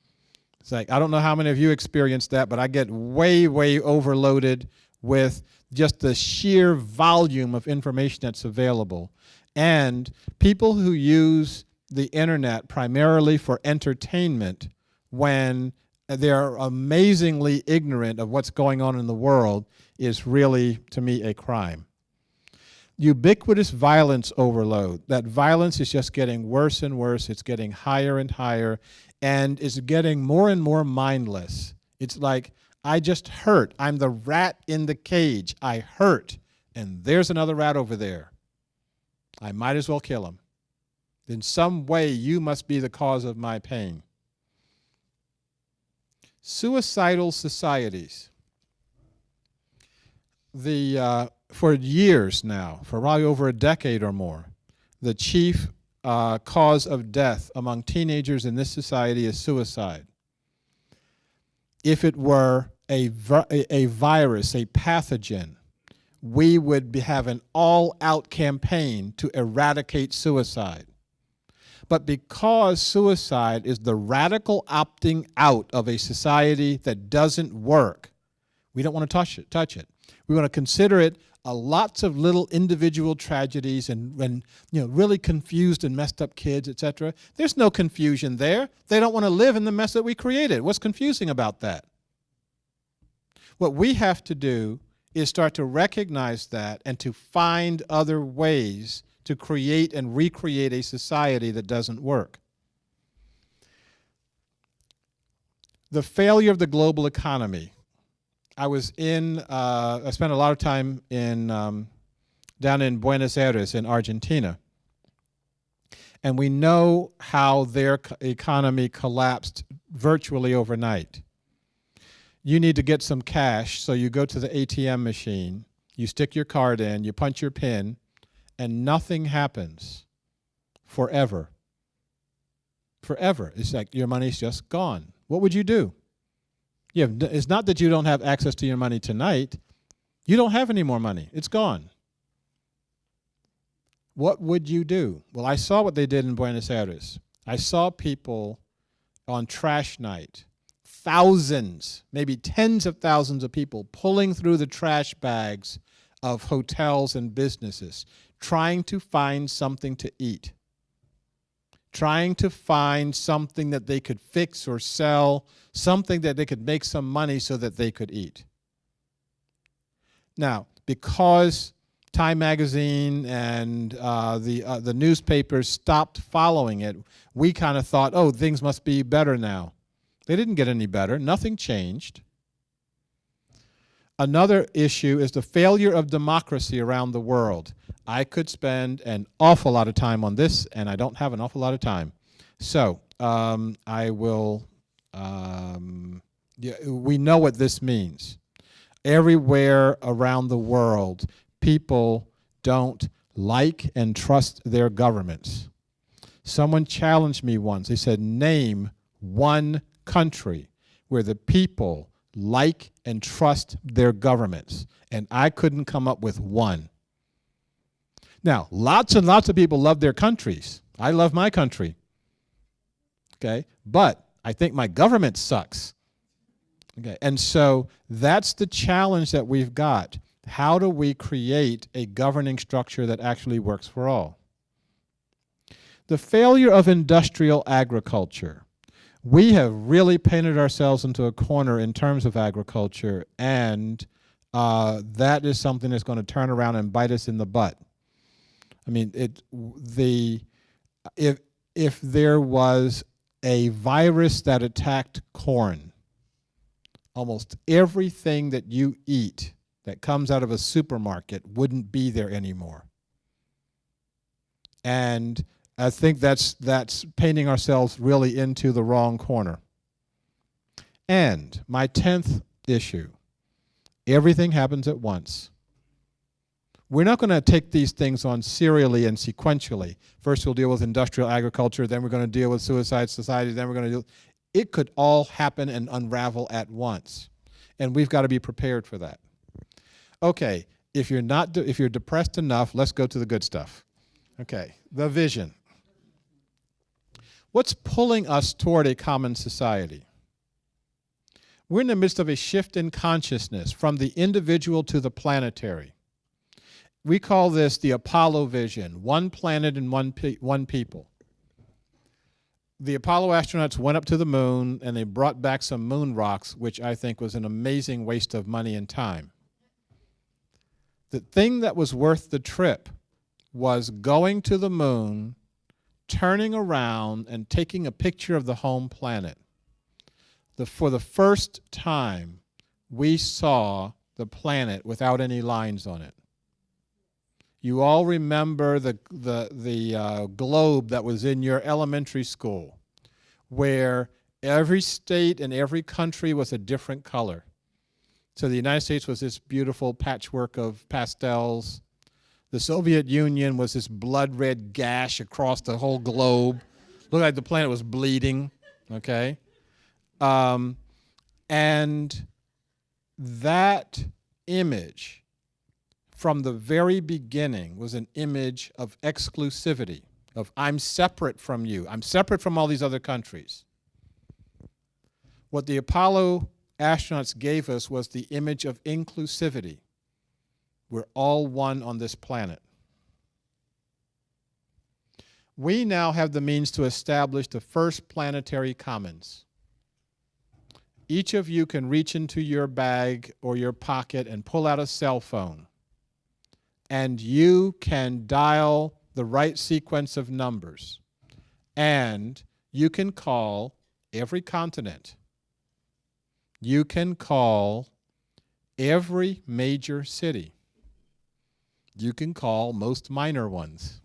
It's like, I don't know how many of you experienced that, but I get way, way overloaded with just the sheer volume of information that's available. And people who use the internet primarily for entertainment, when they're amazingly ignorant of what's going on in the world, is really, to me, a crime. Ubiquitous violence overload. That violence is just getting worse and worse. It's getting higher and higher, and is getting more and more mindless. It's like, I just hurt. I'm the rat in the cage. I hurt, and there's another rat over there. I might as well kill him. In some way, you must be the cause of my pain. Suicidal societies. For years now, for probably over a decade or more, the chief cause of death among teenagers in this society is suicide. If it were a virus, a pathogen, we would have an all-out campaign to eradicate suicide. But because suicide is the radical opting out of a society that doesn't work, we don't want to touch it. We want to consider it lots of little individual tragedies and really confused and messed up kids, etc. There's no confusion there. They don't want to live in the mess that we created. What's confusing about that? What we have to do is start to recognize that and to find other ways to create and recreate a society that doesn't work. The failure of the global economy. I spent a lot of time down in Buenos Aires in Argentina. And we know how their economy collapsed virtually overnight. You need to get some cash, so you go to the ATM machine, you stick your card in, you punch your PIN, and nothing happens forever. Forever. It's like your money's just gone. What would you do? It's not that you don't have access to your money tonight. You don't have any more money. It's gone. What would you do? Well, I saw what they did in Buenos Aires. I saw people on trash night, thousands, maybe tens of thousands of people pulling through the trash bags of hotels and businesses, trying to find something to eat, trying to find something that they could fix or sell, something that they could make some money so that they could eat. Now, because Time Magazine and the newspapers stopped following it, we kind of thought, oh, things must be better now. They didn't get any better. Nothing changed. Another issue is the failure of democracy around the world. I could spend an awful lot of time on this, and I don't have an awful lot of time. So I will, we know what this means. Everywhere around the world, people don't like and trust their governments. Someone challenged me once. They said, name one country where the people like and trust their governments. And I couldn't come up with one. Now, lots and lots of people love their countries. I love my country. Okay? But I think my government sucks. Okay? And so that's the challenge that we've got. How do we create a governing structure that actually works for all? The failure of industrial agriculture. We have really painted ourselves into a corner in terms of agriculture, and that is something that's going to turn around and bite us in the butt. I mean, if there was a virus that attacked corn, almost everything that you eat that comes out of a supermarket wouldn't be there anymore. And I think that's painting ourselves really into the wrong corner. And my 10th issue, everything happens at once. we're not going to take these things on serially and sequentially. First we'll deal with industrial agriculture, then we're going to deal with suicide society, then we're going to deal. It could all happen and unravel at once. And we've got to be prepared for that. Okay, if you're depressed enough, let's go to the good stuff. Okay, the vision. What's pulling us toward a common society? We're in the midst of a shift in consciousness from the individual to the planetary. We call this the Apollo vision, one planet and one people. The Apollo astronauts went up to the moon and they brought back some moon rocks, which I think was an amazing waste of money and time. The thing that was worth the trip was going to the moon, turning around and taking a picture of the home planet. For the first time, we saw the planet without any lines on it. You all remember the globe that was in your elementary school, where every state and every country was a different color. So the United States was this beautiful patchwork of pastels. The Soviet Union was this blood red gash across the whole globe. Looked like the planet was bleeding, okay? And that image from the very beginning was an image of exclusivity, of I'm separate from you. I'm separate from all these other countries. What the Apollo astronauts gave us was the image of inclusivity. We're all one on this planet. We now have the means to establish the first planetary commons. Each of you can reach into your bag or your pocket and pull out a cell phone. And you can dial the right sequence of numbers. And you can call every continent. You can call every major city. You can call most minor ones.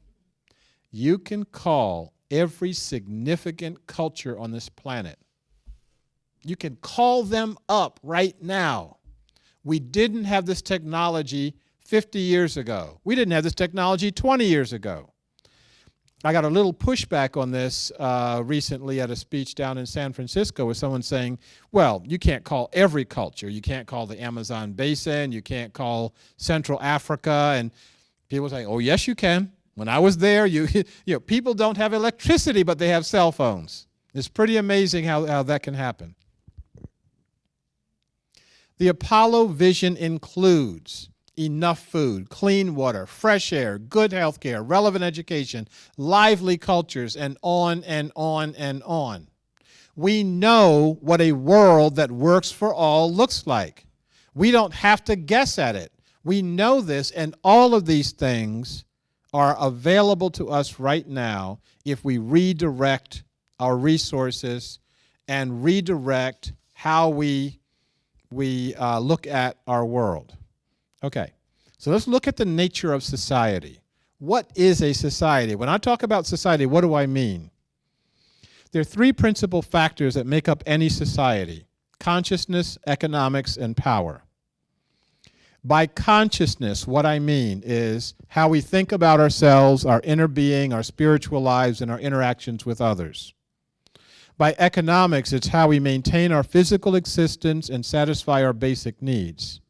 You can call every significant culture on this planet. You can call them up right now. We didn't have this technology 50 years ago. We didn't have this technology 20 years ago. I got a little pushback on this recently at a speech down in San Francisco with someone saying, well, you can't call every culture. You can't call the Amazon basin. You can't call Central Africa. And people say, oh, yes, you can. When I was there, people don't have electricity, but they have cell phones. It's pretty amazing how that can happen. The Apollo vision includes enough food, clean water, fresh air, good health care, relevant education, lively cultures, and on and on and on. We know what a world that works for all looks like. We don't have to guess at it. We know this, and all of these things are available to us right now if we redirect our resources and redirect how we look at our world. Okay, so let's look at the nature of society. What is a society? When I talk about society, what do I mean? There are three principal factors that make up any society: consciousness, economics, and power. By consciousness, what I mean is how we think about ourselves, our inner being, our spiritual lives, and our interactions with others. By economics, it's how we maintain our physical existence and satisfy our basic needs.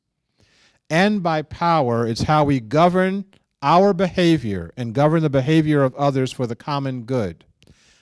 And by power, it's how we govern our behavior and govern the behavior of others for the common good.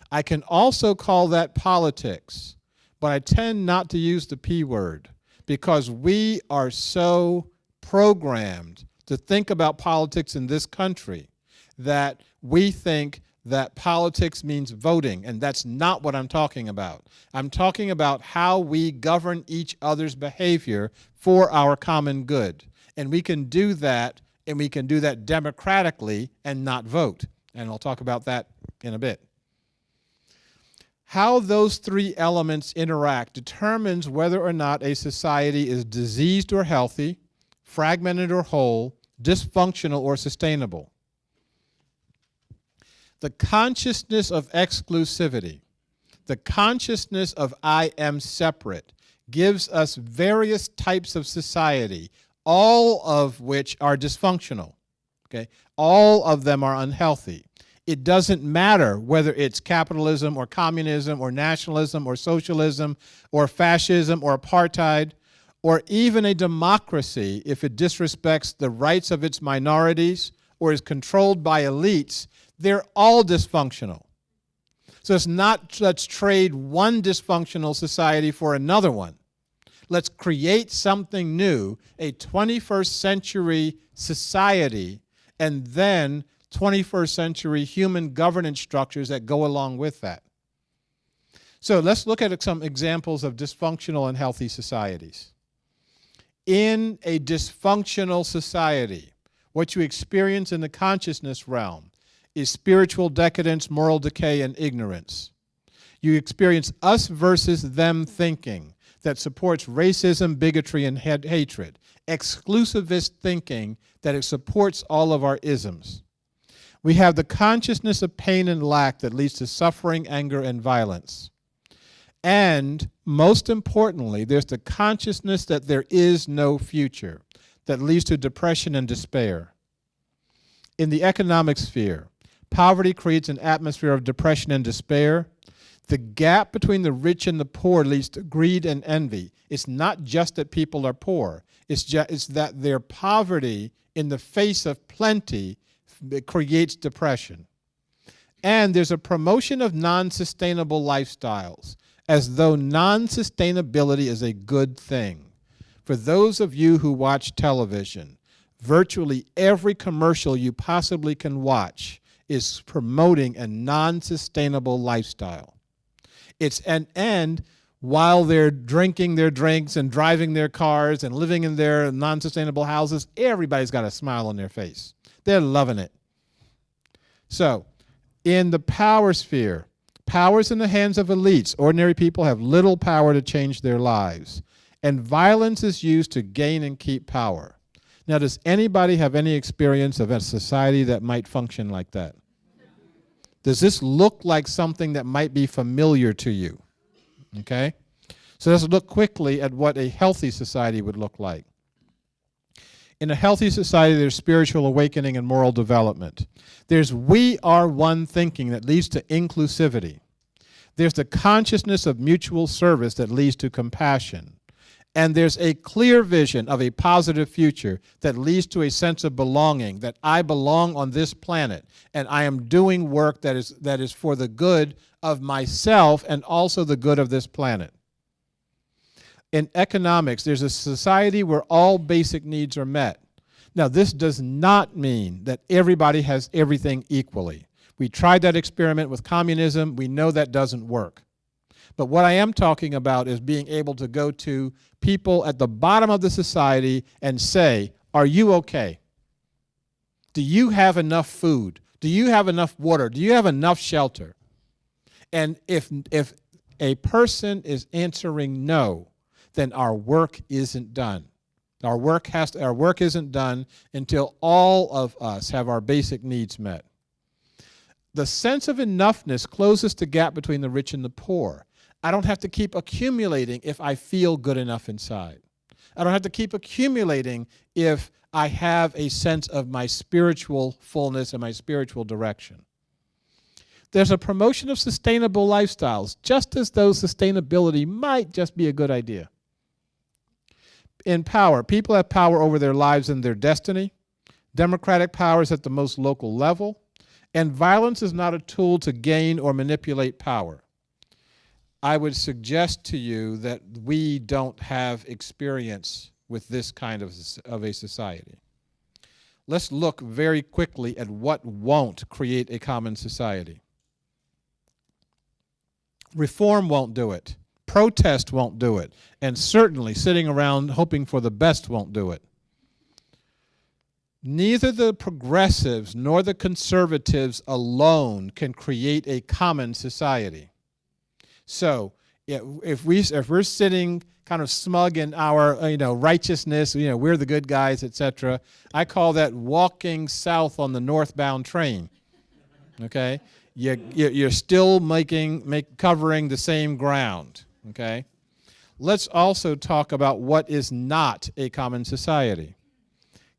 I can also call that politics, but I tend not to use the P word because we are so programmed to think about politics in this country that we think that politics means voting, and that's not what I'm talking about. I'm talking about how we govern each other's behavior for our common good. And we can do that, and we can do that democratically and not vote. And I'll talk about that in a bit. How those three elements interact determines whether or not a society is diseased or healthy, fragmented or whole, dysfunctional or sustainable. The consciousness of exclusivity, the consciousness of I am separate, gives us various types of society, all of which are dysfunctional. Okay? All of them are unhealthy. It doesn't matter whether it's capitalism or communism or nationalism or socialism or fascism or apartheid or even a democracy if it disrespects the rights of its minorities or is controlled by elites. They're all dysfunctional. So it's not let's trade one dysfunctional society for another one. Let's create something new, a 21st century society, and then 21st century human governance structures that go along with that. So let's look at some examples of dysfunctional and healthy societies. In a dysfunctional society, what you experience in the consciousness realm is spiritual decadence, moral decay, and ignorance. You experience us versus them thinking that supports racism, bigotry, and hatred, exclusivist thinking that it supports all of our isms. We have the consciousness of pain and lack that leads to suffering, anger, and violence. And most importantly, there's the consciousness that there is no future that leads to depression and despair. In the economic sphere, poverty creates an atmosphere of depression and despair. The gap between the rich and the poor leads to greed and envy. It's not just that people are poor. It's that their poverty in the face of plenty creates depression. And there's a promotion of non-sustainable lifestyles, as though non-sustainability is a good thing. For those of you who watch television, virtually every commercial you possibly can watch is promoting a non-sustainable lifestyle. And while they're drinking their drinks and driving their cars and living in their non-sustainable houses, everybody's got a smile on their face. They're loving it. So, in the power sphere, power's in the hands of elites. Ordinary people have little power to change their lives. And violence is used to gain and keep power. Now, does anybody have any experience of a society that might function like that? Does this look like something that might be familiar to you? Okay? So let's look quickly at what a healthy society would look like. In a healthy society, there's spiritual awakening and moral development. There's we are one thinking that leads to inclusivity. There's the consciousness of mutual service that leads to compassion. And there's a clear vision of a positive future that leads to a sense of belonging, that I belong on this planet and I am doing work that is for the good of myself and also the good of this planet. In economics, there's a society where all basic needs are met. Now, this does not mean that everybody has everything equally. We tried that experiment with communism. We know that doesn't work. But what I am talking about is being able to go to people at the bottom of the society and say, are you okay? Do you have enough food? Do you have enough water? Do you have enough shelter? And if a person is answering no, then our work isn't done. Our work isn't done until all of us have our basic needs met. The sense of enoughness closes the gap between the rich and the poor. I don't have to keep accumulating if I feel good enough inside. I don't have to keep accumulating if I have a sense of my spiritual fullness and my spiritual direction. There's a promotion of sustainable lifestyles, just as though sustainability might just be a good idea. In power, people have power over their lives and their destiny. Democratic power is at the most local level. And violence is not a tool to gain or manipulate power. I would suggest to you that we don't have experience with this kind of a society. Let's look very quickly at what won't create a common society. Reform won't do it. Protest won't do it. And certainly sitting around hoping for the best won't do it. Neither the progressives nor the conservatives alone can create a common society. So if we're sitting kind of smug in our righteousness, we're the good guys, etc., I call that walking south on the northbound train. Okay? You're still covering the same ground. Okay? Let's also talk about what is not a common society.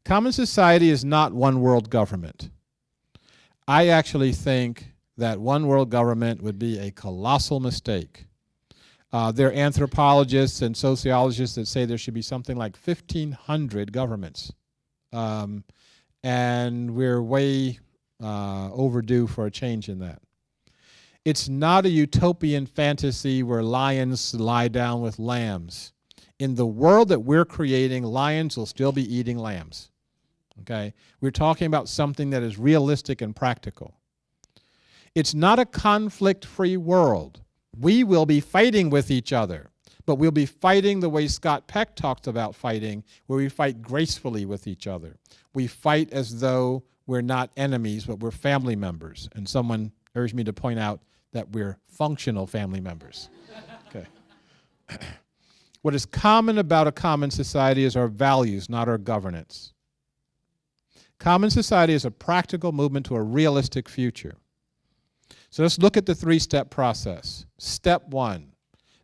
Common society is not one world government. I actually think that one world government would be a colossal mistake. There are anthropologists and sociologists that say there should be something like 1,500 governments. And we're way overdue for a change in that. It's not a utopian fantasy where lions lie down with lambs. In the world that we're creating, lions will still be eating lambs. Okay? We're talking about something that is realistic and practical. It's not a conflict-free world. We will be fighting with each other, but we'll be fighting the way Scott Peck talked about fighting, where we fight gracefully with each other. We fight as though we're not enemies, but we're family members. And someone urged me to point out that we're functional family members. Okay. What is common about a common society is our values, not our governance. Common society is a practical movement to a realistic future. So let's look at the three-step process. Step one,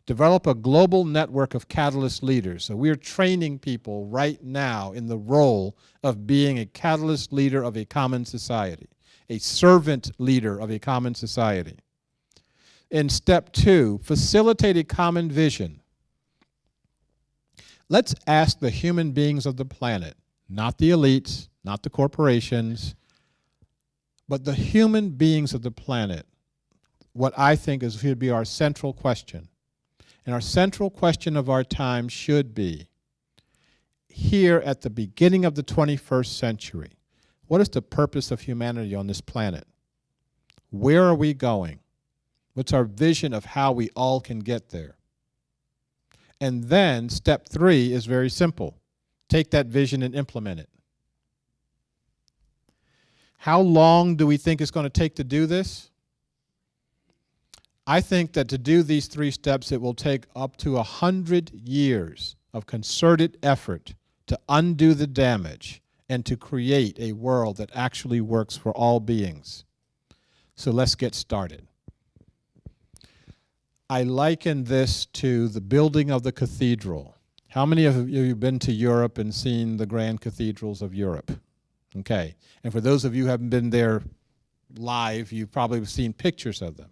develop a global network of catalyst leaders. So we're training people right now in the role of being a catalyst leader of a common society, a servant leader of a common society. In step two, facilitate a common vision. Let's ask the human beings of the planet, not the elites, not the corporations, but the human beings of the planet, what I think is should be our central question. And our central question of our time should be, here at the beginning of the 21st century, what is the purpose of humanity on this planet? Where are we going? What's our vision of how we all can get there? And then step three is very simple. Take that vision and implement it. How long do we think it's going to take to do this? I think that to do these three steps, it will take up to 100 years of concerted effort to undo the damage and to create a world that actually works for all beings. So let's get started. I liken this to the building of the cathedral. How many of you have been to Europe and seen the grand cathedrals of Europe? Okay. And for those of you who haven't been there live, you've probably seen pictures of them.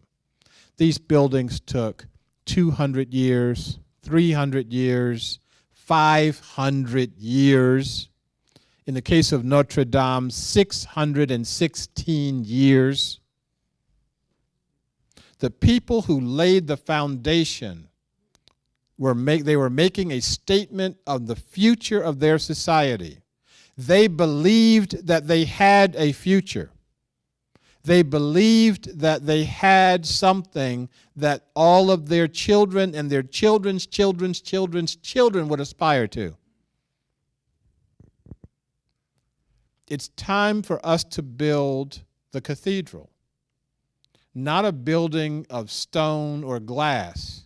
These buildings took 200 years, 300 years, 500 years. In the case of Notre Dame, 616 years. The people who laid the foundation were making a statement of the future of their society. They believed that they had a future. They believed that they had something that all of their children and their children's children's children's children would aspire to. It's time for us to build the cathedral. Not a building of stone or glass,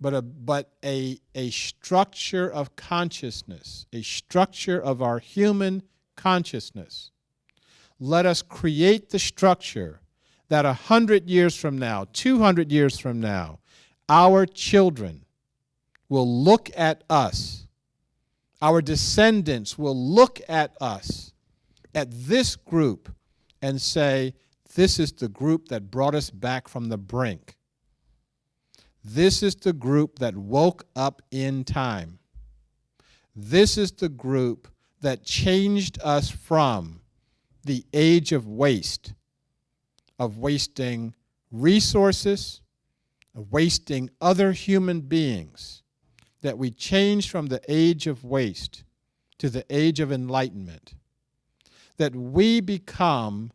but a structure of consciousness, a structure of our human consciousness. Let us create the structure that 100 years from now, 200 years from now, our children will look at us, our descendants will look at us, at this group, and say, this is the group that brought us back from the brink. This is the group that woke up in time. This is the group that changed us from the age of waste, of wasting resources, of wasting other human beings, that we changed from the age of waste to the age of enlightenment, that we become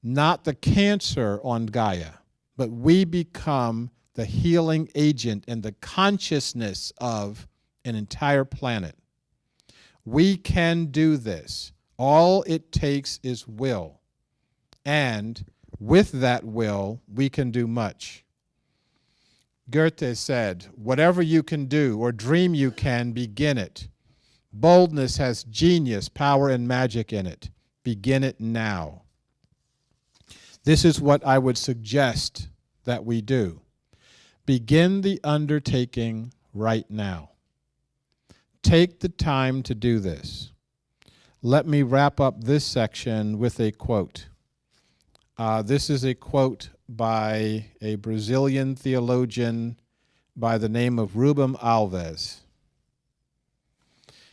not the cancer on Gaia, but we become the healing agent and the consciousness of an entire planet. We can do this. All it takes is will. And with that will, we can do much. Goethe said, whatever you can do or dream you can, begin it. Boldness has genius, power, and magic in it. Begin it now. This is what I would suggest that we do. Begin the undertaking right now. Take the time to do this. let me wrap up this section with a quote. This is a quote by a Brazilian theologian by the name of Rubem Alves.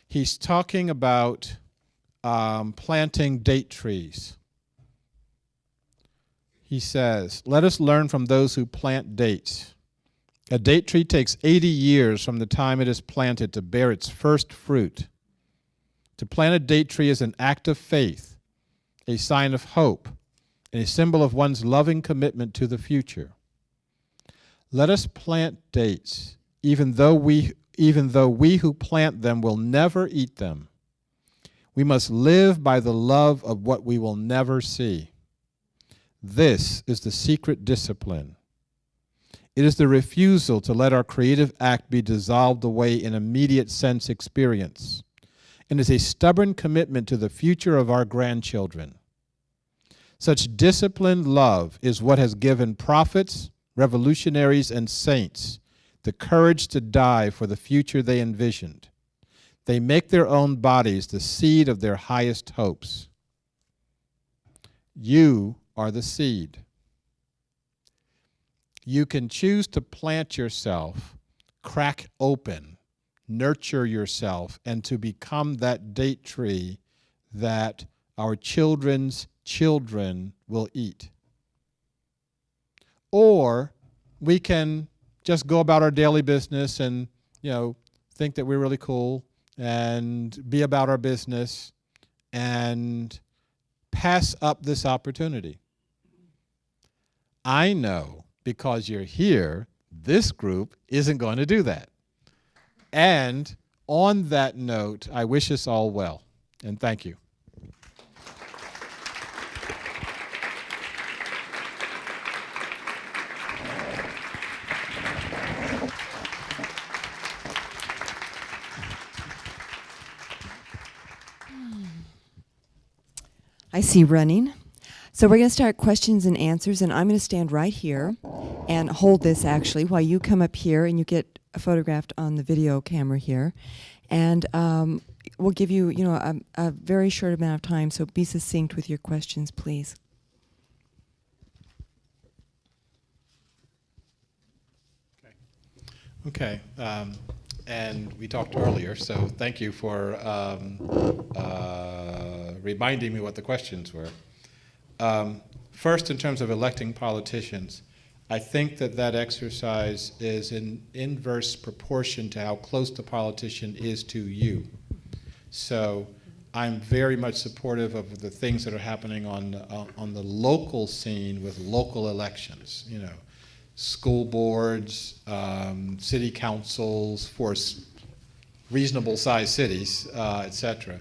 He's talking about planting date trees. He says, "Let us learn from those who plant dates. A date tree takes 80 years from the time it is planted to bear its first fruit. To plant a date tree is an act of faith, a sign of hope, and a symbol of one's loving commitment to the future. Let us plant dates, even though we who plant them will never eat them. We must live by the love of what we will never see. This is the secret discipline. It is the refusal to let our creative act be dissolved away in immediate sense experience, and is a stubborn commitment to the future of our grandchildren. Such disciplined love is what has given prophets, revolutionaries, and saints the courage to die for the future they envisioned. They make their own bodies the seed of their highest hopes. You are the seed. You can choose to plant yourself, crack open, nurture yourself, and to become that date tree that our children's children will eat. Or we can just go about our daily business and, think that we're really cool and be about our business and pass up this opportunity. I know, because you're here, this group isn't going to do that. And on that note, I wish us all well, and thank you. I see running. So we're going to start questions and answers, and I'm going to stand right here and hold this actually while you come up here and you get photographed on the video camera here. And we'll give you, a very short amount of time, so be succinct with your questions, please. Okay. And we talked earlier, so thank you for reminding me what the questions were. First, in terms of electing politicians, I think that exercise is in inverse proportion to how close the politician is to you. So I'm very much supportive of the things that are happening on the local scene with local elections, school boards, city councils for reasonable sized cities, etc.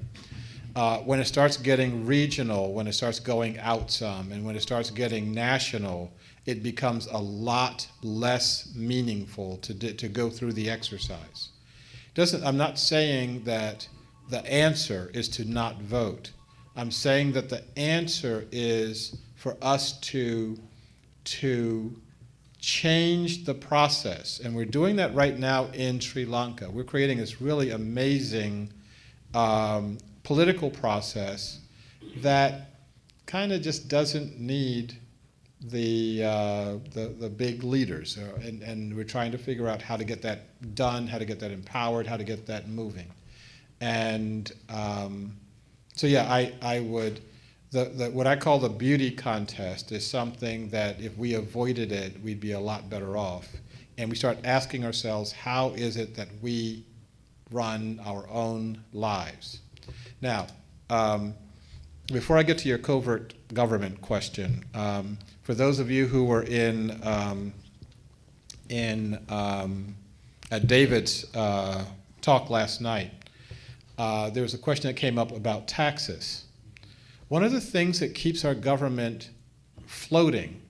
When it starts getting regional, when it starts going out some, and when it starts getting national, it becomes a lot less meaningful to go through the exercise. I'm not saying that the answer is to not vote. I'm saying that the answer is for us to change the process. And we're doing that right now in Sri Lanka. We're creating this really amazing political process that kind of just doesn't need the big leaders. And we're trying to figure out how to get that done, how to get that empowered, how to get that moving. And so yeah, I would, what I call the beauty contest is something that if we avoided it, we'd be a lot better off. And we start asking ourselves, how is it that we run our own lives? Now, before I get to your covert government question, for those of you who were at David's talk last night, there was a question that came up about taxes. One of the things that keeps our government floating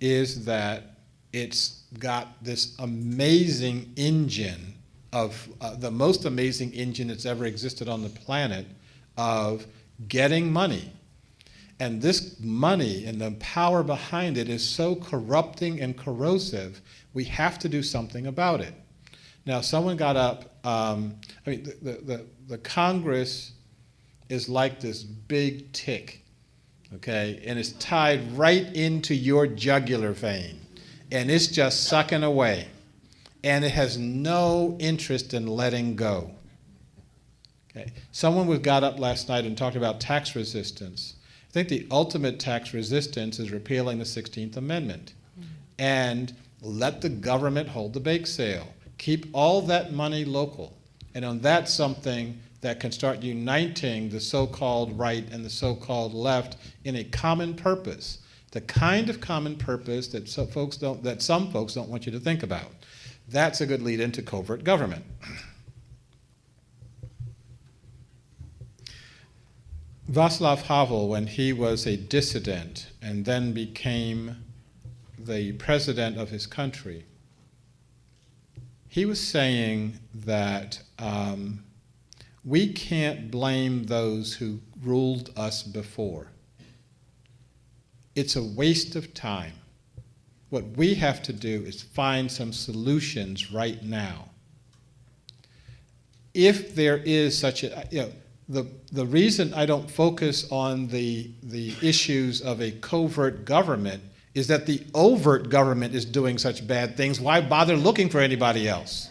is that it's got this amazing engine of the most amazing engine that's ever existed on the planet of getting money. And this money and the power behind it is so corrupting and corrosive, we have to do something about it. Now, someone got up, the Congress is like this big tick, okay? And it's tied right into your jugular vein. And it's just sucking away. And it has no interest in letting go. Okay. Someone got up last night and talked about tax resistance. I think the ultimate tax resistance is repealing the 16th Amendment. And let the government hold the bake sale. Keep all that money local. And on that's something that can start uniting the so-called right and the so-called left in a common purpose. The kind of common purpose that some folks don't want you to think about. That's a good lead into covert government. Václav Havel, when he was a dissident and then became the president of his country, he was saying that we can't blame those who ruled us before. It's a waste of time. What we have to do is find some solutions right now. If there is such a, the reason I don't focus on the issues of a covert government is that the overt government is doing such bad things. Why bother looking for anybody else?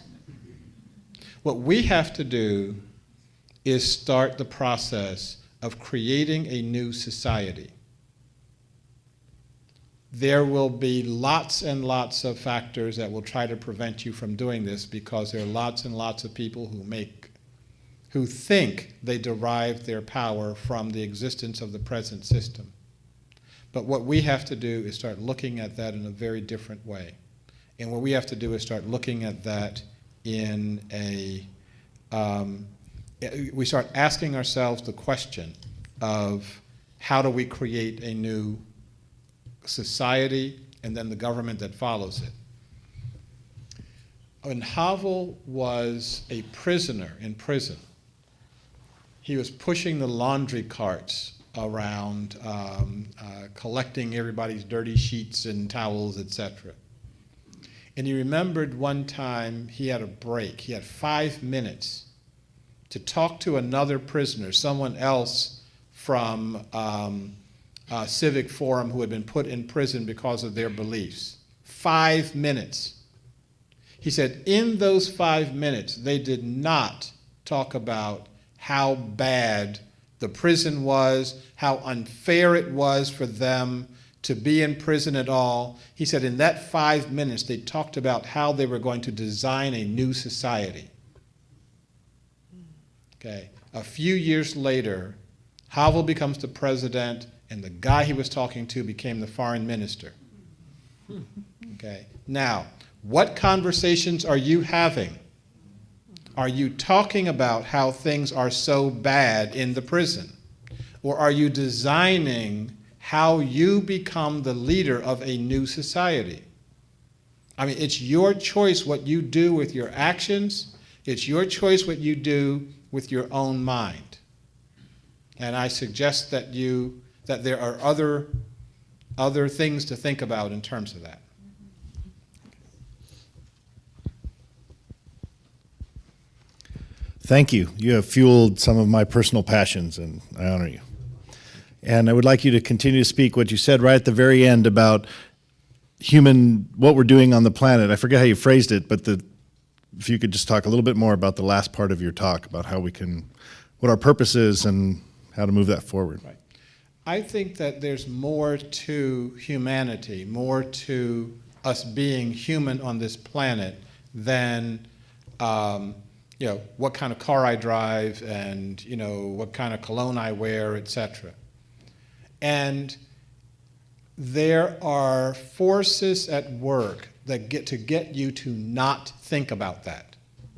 What we have to do is start the process of creating a new society. There will be lots and lots of factors that will try to prevent you from doing this because there are lots and lots of people who think they derive their power from the existence of the present system. But what we have to do is start looking at that in a very different way. And what we have to do is start looking at that in we start asking ourselves the question of how do we create a new society and then the government that follows it. When Havel was a prisoner in prison, he was pushing the laundry carts around, collecting everybody's dirty sheets and towels, etc. And he remembered one time he had a break. He had 5 minutes to talk to another prisoner, someone else from Civic Forum who had been put in prison because of their beliefs. 5 minutes. He said in those 5 minutes, they did not talk about how bad the prison was, how unfair it was for them to be in prison at all. He said in that 5 minutes, they talked about how they were going to design a new society. Okay. A few years later, Havel becomes the president, and the guy he was talking to became the foreign minister. Okay. Now, what conversations are you having? Are you talking about how things are so bad in the prison? Or are you designing how you become the leader of a new society? I mean, it's your choice what you do with your actions. It's your choice what you do with your own mind. And I suggest that there are other things to think about in terms of that. Thank you. You have fueled some of my personal passions, and I honor you. And I would like you to continue to speak what you said right at the very end about what we're doing on the planet. I forget how you phrased it, but if you could just talk a little bit more about the last part of your talk, about what our purpose is and how to move that forward. Right. I think that there's more to humanity, more to us being human on this planet than what kind of car I drive and what kind of cologne I wear, etc. And there are forces at work that get you to not think about that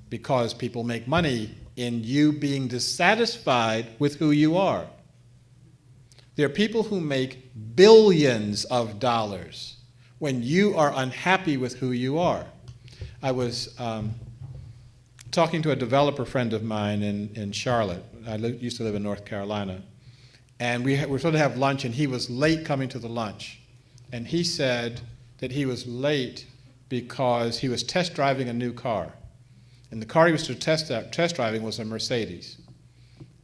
because people make money in you being dissatisfied with who you are. There are people who make billions of dollars when you are unhappy with who you are. I was talking to a developer friend of mine in Charlotte. I used to live in North Carolina. And we were supposed to have lunch, and he was late coming to the lunch. And he said that he was late because he was test driving a new car. And the car he was test driving was a Mercedes.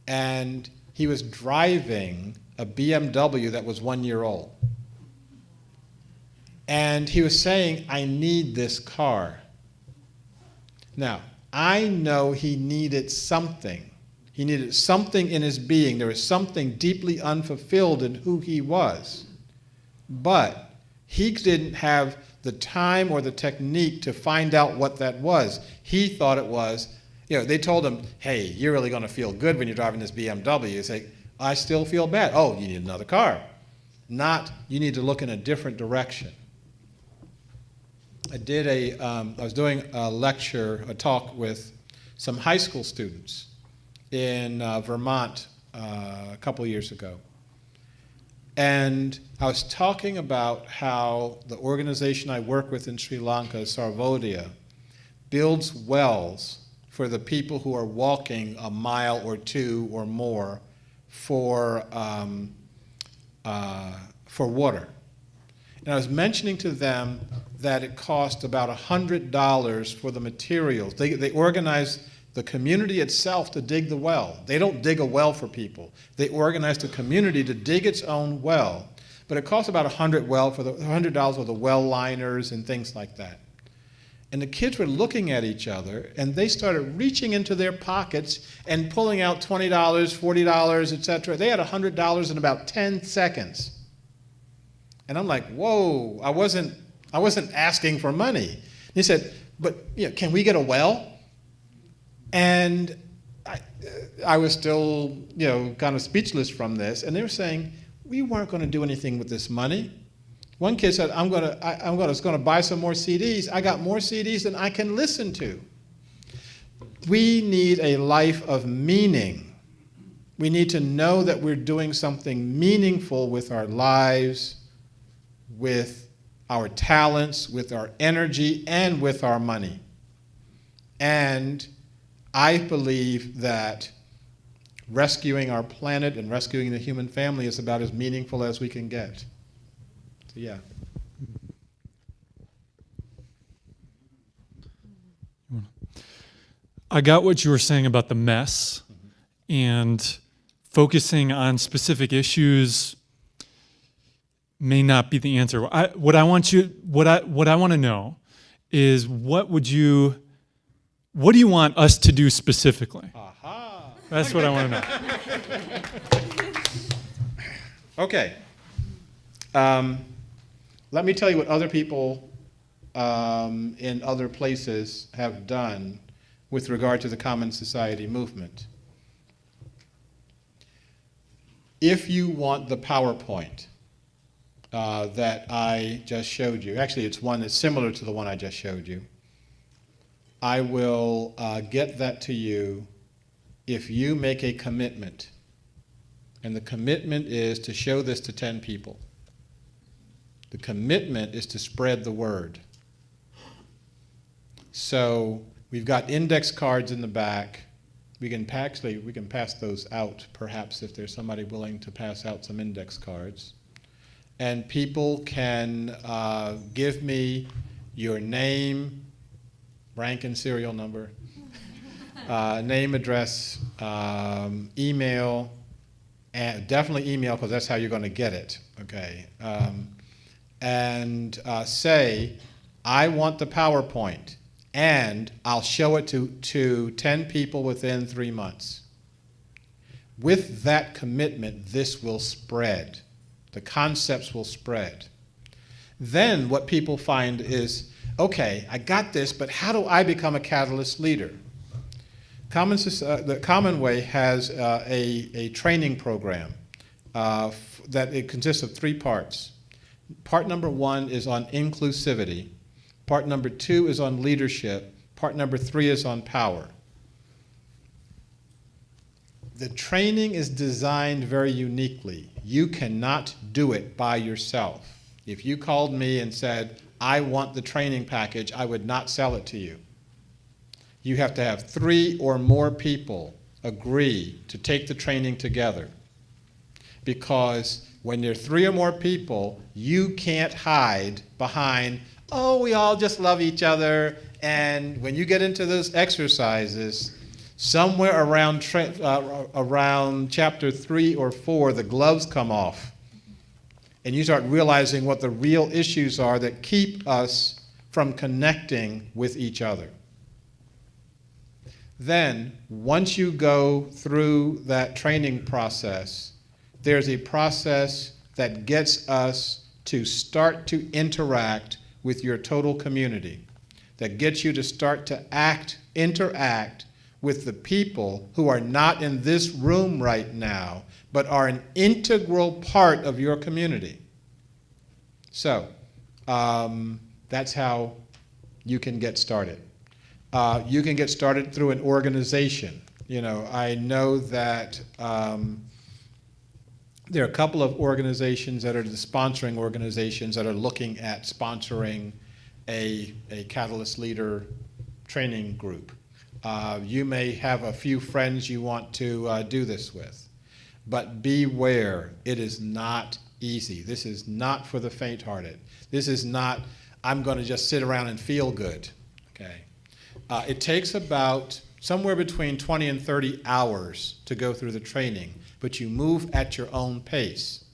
And he was driving a BMW that was 1 year old. And he was saying, I need this car. Now, I know he needed something. He needed something in his being. There was something deeply unfulfilled in who he was. But he didn't have the time or the technique to find out what that was. He thought it was, they told him, hey, you're really going to feel good when you're driving this BMW. You say, I still feel bad. Oh, you need another car. Not, you need to look in a different direction. I was doing a talk with some high school students in Vermont a couple of years ago. And I was talking about how the organization I work with in Sri Lanka, Sarvodaya, builds wells for the people who are walking a mile or two or more for water. And I was mentioning to them that it cost about $100 for the materials. They organize the community itself to dig the well. They don't dig a well for people. They organize the community to dig its own well. But it costs about $100 for the well liners and things like that. And the kids were looking at each other, and they started reaching into their pockets and pulling out $20, $40, etc. They had $100 in about 10 seconds. And I'm like, whoa, I wasn't asking for money. And he said, but can we get a well? And I was still, kind of speechless from this. And they were saying, we weren't going to do anything with this money. One kid said, I'm going to buy some more CDs. I got more CDs than I can listen to. We need a life of meaning. We need to know that we're doing something meaningful with our lives, with our talents, with our energy, and with our money. And I believe that rescuing our planet and rescuing the human family is about as meaningful as we can get. So, yeah. I got what you were saying about the mess and focusing on specific issues may not be the answer. What I want to know is what do you want us to do specifically? Aha. That's what I want to know. Okay. Let me tell you what other people in other places have done with regard to the Common Society movement. If you want the PowerPoint that I just showed you, actually it's one that's similar to the one I just showed you, I will get that to you if you make a commitment. And the commitment is to show this to 10 people. The commitment is to spread the word. So we've got index cards in the back. We can pass those out, perhaps, if there's somebody willing to pass out some index cards. And people can give me your name, rank and serial number, name, address, email, and definitely email because that's how you're going to get it, okay? And say, I want the PowerPoint, and I'll show it to 10 people within 3 months. With that commitment, this will spread. The concepts will spread. Then what people find is, okay, I got this, but how do I become a catalyst leader? The Common Way has a training program that it consists of 3 parts. Part number 1 is on inclusivity. Part number 2 is on leadership. Part number 3 is on power. The training is designed very uniquely. You cannot do it by yourself. If you called me and said, I want the training package, I would not sell it to you. You have to have 3 or more people agree to take the training together. Because when there are 3 or more people, you can't hide behind, oh, we all just love each other. And when you get into those exercises, Somewhere around chapter 3 or 4, the gloves come off. And you start realizing what the real issues are that keep us from connecting with each other. Then, once you go through that training process, there's a process that gets us to start to interact with your total community, that gets you to start to interact with the people who are not in this room right now, but are an integral part of your community. So, that's how you can get started. You can get started through an organization. You know, I know that there are a couple of organizations that are the sponsoring organizations that are looking at sponsoring a Catalyst Leader training group. You may have a few friends you want to do this with, but beware, it is not easy. This is not for the faint-hearted. This is not, I'm going to just sit around and feel good, okay? It takes about somewhere between 20 and 30 hours to go through the training, but you move at your own pace.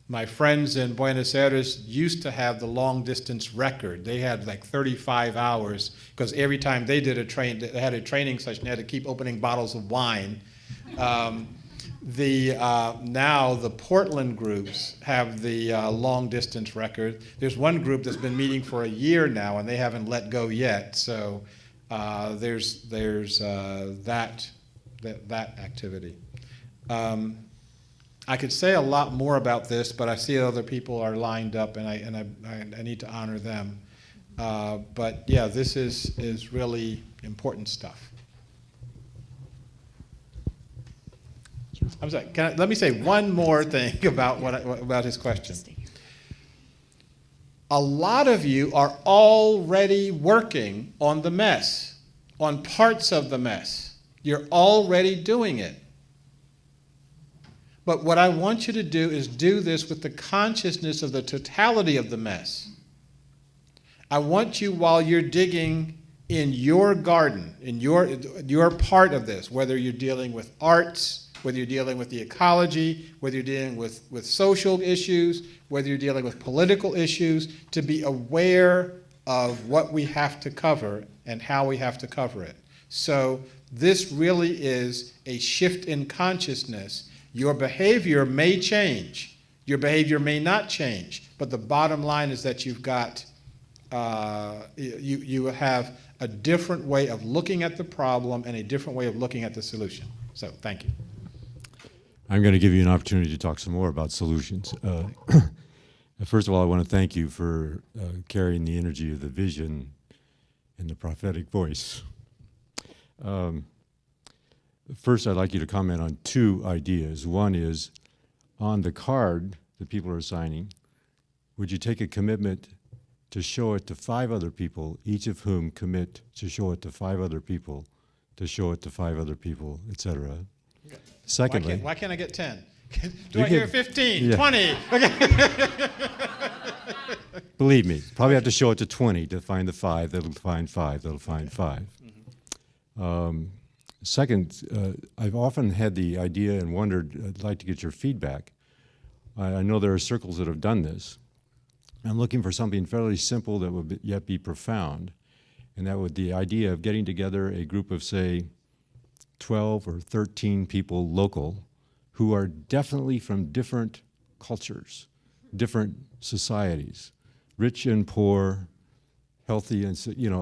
My friends in Buenos Aires used to have the long distance record. They had like 35 hours because every time they did they had a training session, they had to keep opening bottles of wine. Now the Portland groups have the long distance record. There's one group that's been meeting for a year now and they haven't let go yet. So there's that activity. I could say a lot more about this, but I see other people are lined up, and I need to honor them. But yeah, this is really important stuff. I'm sorry. Let me say one more thing about his question. A lot of you are already working on the mess, on parts of the mess. You're already doing it. But what I want you to do is do this with the consciousness of the totality of the mess. I want you, while you're digging in your garden, in your part of this, whether you're dealing with arts, whether you're dealing with the ecology, whether you're dealing with social issues, whether you're dealing with political issues, to be aware of what we have to cover and how we have to cover it. So this really is a shift in consciousness. Your behavior may change. Your behavior may not change. But the bottom line is that you've got, you have a different way of looking at the problem and a different way of looking at the solution. So thank you. I'm going to give you an opportunity to talk some more about solutions. First of all, I want to thank you for carrying the energy of the vision and the prophetic voice. First, I'd like you to comment on two ideas. One is, on the card that people are signing, would you take a commitment to show it to 5 other people, each of whom commit to show it to 5 other people, to show it to 5 other people, etc. Okay. Secondly, why can't I get 10? Do I hear 15, yeah. 20? Okay. Believe me, probably have to show it to 20 to find the 5 that'll find 5 that'll find 5. Mm-hmm. Second, I've often had the idea and wondered, I'd like to get your feedback. I know there are circles that have done this. I'm looking for something fairly simple that would yet be profound, and that would the idea of getting together a group of, say, 12 or 13 people local who are definitely from different cultures, different societies, rich and poor, healthy and,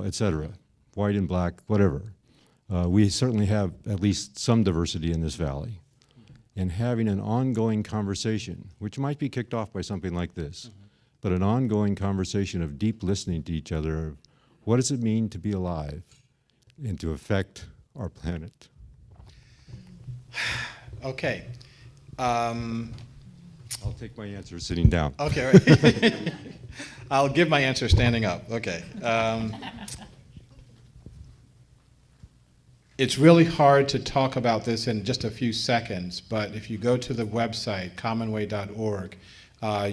et cetera, white and black, whatever. We certainly have at least some diversity in this valley. And having an ongoing conversation, which might be kicked off by something like this, but an ongoing conversation of deep listening to each other, of what does it mean to be alive and to affect our planet? Okay. I'll take my answer sitting down. Okay, right. I'll give my answer standing up. Okay. It's really hard to talk about this in just a few seconds, but if you go to the website, commonway.org,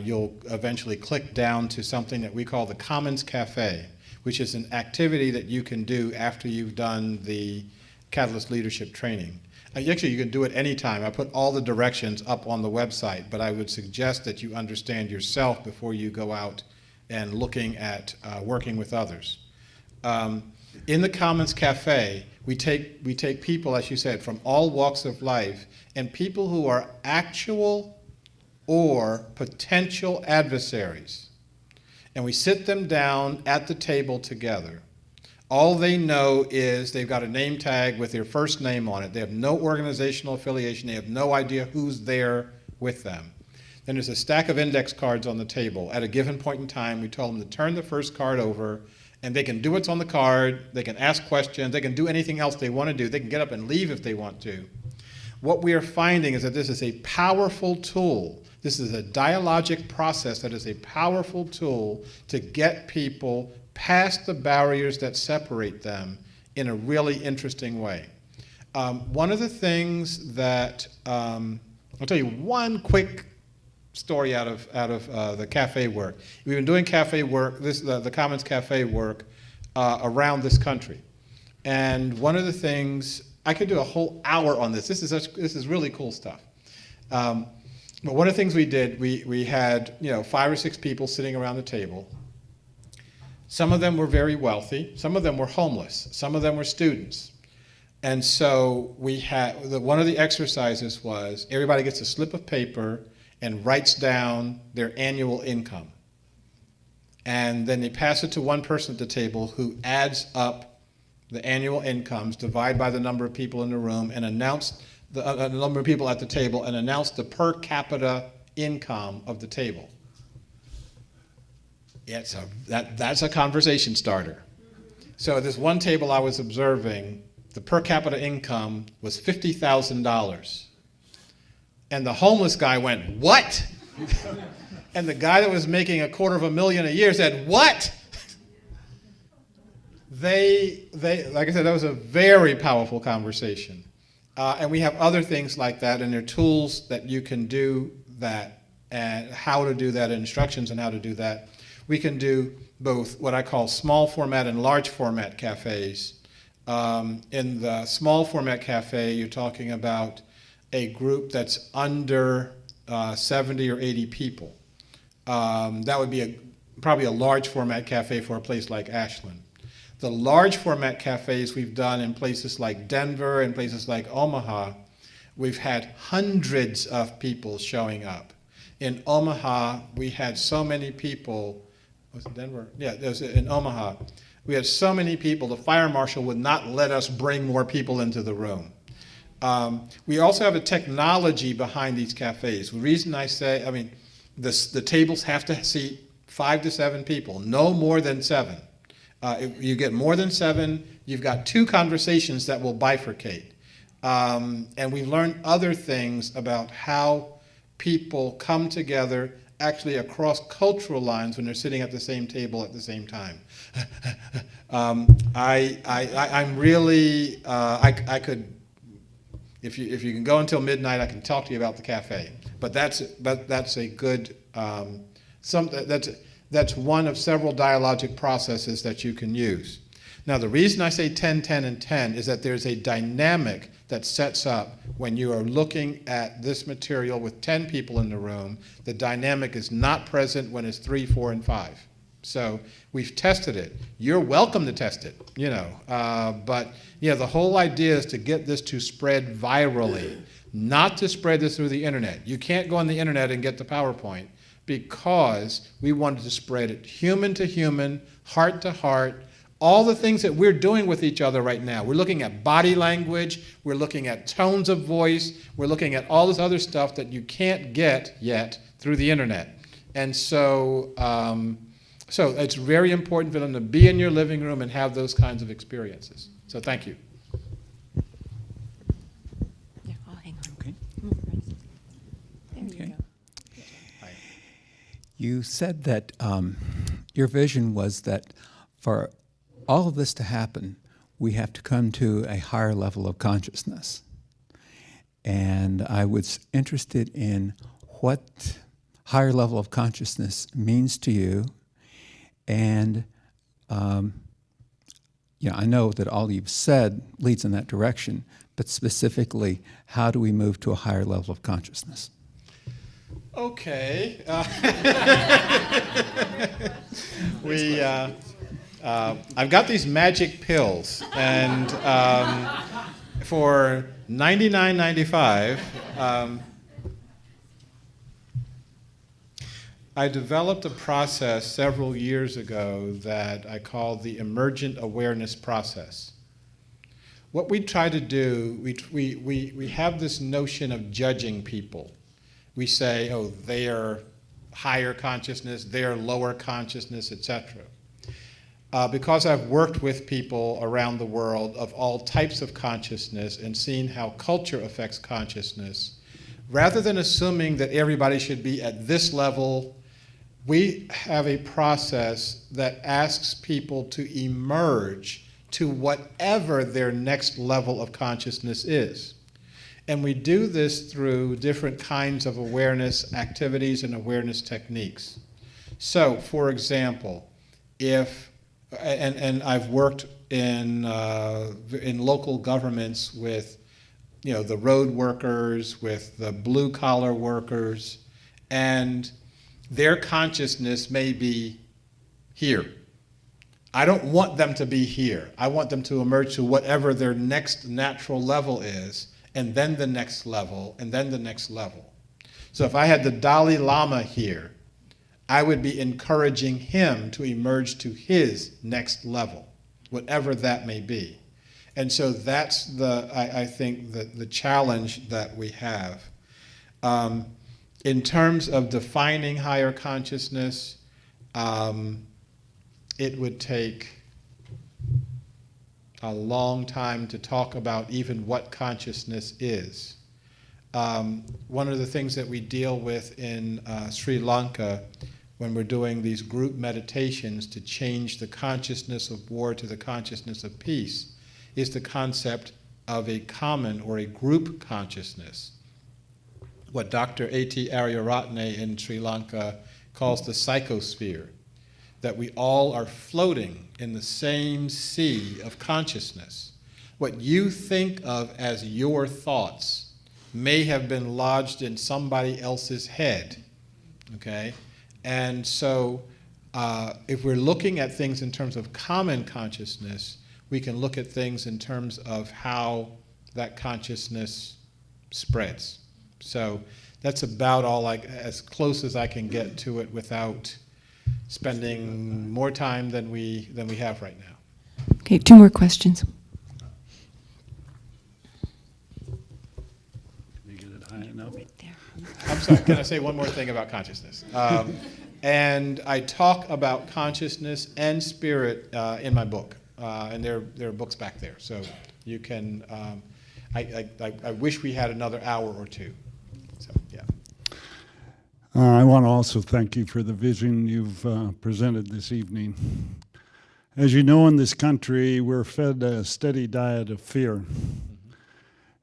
you'll eventually click down to something that we call the Commons Cafe, which is an activity that you can do after you've done the Catalyst Leadership Training. Actually, you can do it anytime. I put all the directions up on the website, but I would suggest that you understand yourself before you go out and looking at working with others. In the Commons Cafe, we take people, as you said, from all walks of life, and people who are actual or potential adversaries. And we sit them down at the table together. All they know is they've got a name tag with their first name on it. They have no organizational affiliation. They have no idea who's there with them. Then there's a stack of index cards on the table. At a given point in time, we tell them to turn the first card over, and they can do what's on the card. They can ask questions. They can do anything else they want to do. They can get up and leave if they want to. What we are finding is that this is a powerful tool. This is a dialogic process that is a powerful tool to get people past the barriers that separate them in a really interesting way. One of the things that, I'll tell you one quick story out of the cafe work. We've been doing cafe work, the Commons Cafe work around this country. And one of the things, I could do a whole hour on this. This is really cool stuff. But one of the things we did, we had 5 or 6 people sitting around the table. Some of them were very wealthy. Some of them were homeless. Some of them were students. And so we had, one of the exercises was everybody gets a slip of paper and writes down their annual income. And then they pass it to one person at the table who adds up the annual incomes, divide by the number of people in the room, and announce the number of people at the table, and announce the per capita income of the table. That's a conversation starter. So at this one table I was observing, the per capita income was $50,000. And the homeless guy went, "What?" And the guy that was making $250,000 a year said, "What?" They like I said, that was a very powerful conversation. And we have other things like that, and there are tools that you can do that, and how to do that, and instructions on how to do that. We can do both what I call small format and large format cafes. In the small format cafe, you're talking about a group that's under 70 or 80 people. That would be probably a large format cafe for a place like Ashland. The large format cafes we've done in places like Denver and places like Omaha, we've had hundreds of people showing up. In Omaha, we had so many people. Was it Denver? Yeah, it was in Omaha. We had so many people, the fire marshal would not let us bring more people into the room. We also have a technology behind these cafes. The reason I say, the tables have to seat 5 to 7 people, no more than 7. If you get more than 7, you've got 2 conversations that will bifurcate. And we've learned other things about how people come together actually across cultural lines when they're sitting at the same table at the same time. I'm really, I could, if you can go until midnight, I can talk to you about the cafe. But that's a good, that's one of several dialogic processes that you can use. Now, the reason I say 10, 10, and 10 is that there's a dynamic that sets up when you are looking at this material with 10 people in the room. The dynamic is not present when it's 3, 4, and 5. So we've tested it. You're welcome to test it, but the whole idea is to get this to spread virally, not to spread this through the internet. You can't go on the internet and get the PowerPoint, because we wanted to spread it human to human, heart to heart, all the things that we're doing with each other right now. We're looking at body language, we're looking at tones of voice, we're looking at all this other stuff that you can't get yet through the internet. And so, so it's very important for them to be in your living room and have those kinds of experiences. So thank you. Yeah, I'll hang on. Okay. There you go. You said that your vision was that for all of this to happen, we have to come to a higher level of consciousness. And I was interested in what higher level of consciousness means to you, and I know that all you've said leads in that direction, but specifically, how do we move to a higher level of consciousness? Okay. I've got these magic pills, and for $99.95, I developed a process several years ago that I call the Emergent awareness process. What we try to do, we have this notion of judging people. We say, oh, they are higher consciousness, they are lower consciousness, etc. Because I've worked with people around the world of all types of consciousness and seen how culture affects consciousness, rather than assuming that everybody should be at this level, we have a process that asks people to emerge to whatever their next level of consciousness is. And we do this through different kinds of awareness activities and awareness techniques. So, for example, and I've worked in local governments with, the road workers, with the blue collar workers, and their consciousness may be here. I don't want them to be here. I want them to emerge to whatever their next natural level is, and then the next level, and then the next level. So if I had the Dalai Lama here, I would be encouraging him to emerge to his next level, whatever that may be. And so that's I think the challenge that we have. In terms of defining higher consciousness, it would take a long time to talk about even what consciousness is. One of the things that we deal with in Sri Lanka when we're doing these group meditations to change the consciousness of war to the consciousness of peace is the concept of a common or a group consciousness. What Dr. A.T. Aryaratne in Sri Lanka calls the psychosphere, that we all are floating in the same sea of consciousness. What you think of as your thoughts may have been lodged in somebody else's head, okay? And so if we're looking at things in terms of common consciousness, we can look at things in terms of how that consciousness spreads. So that's about all as close as I can get to it without spending more time than we have right now. Okay, 2 more questions. Can you get it high enough? Right there. I'm sorry, can I say one more thing about consciousness? And I talk about consciousness and spirit in my book, and there are books back there, so you can. I wish we had another hour or two. So yeah. I want to also thank you for the vision you've presented this evening. As you know, in this country, we're fed a steady diet of fear.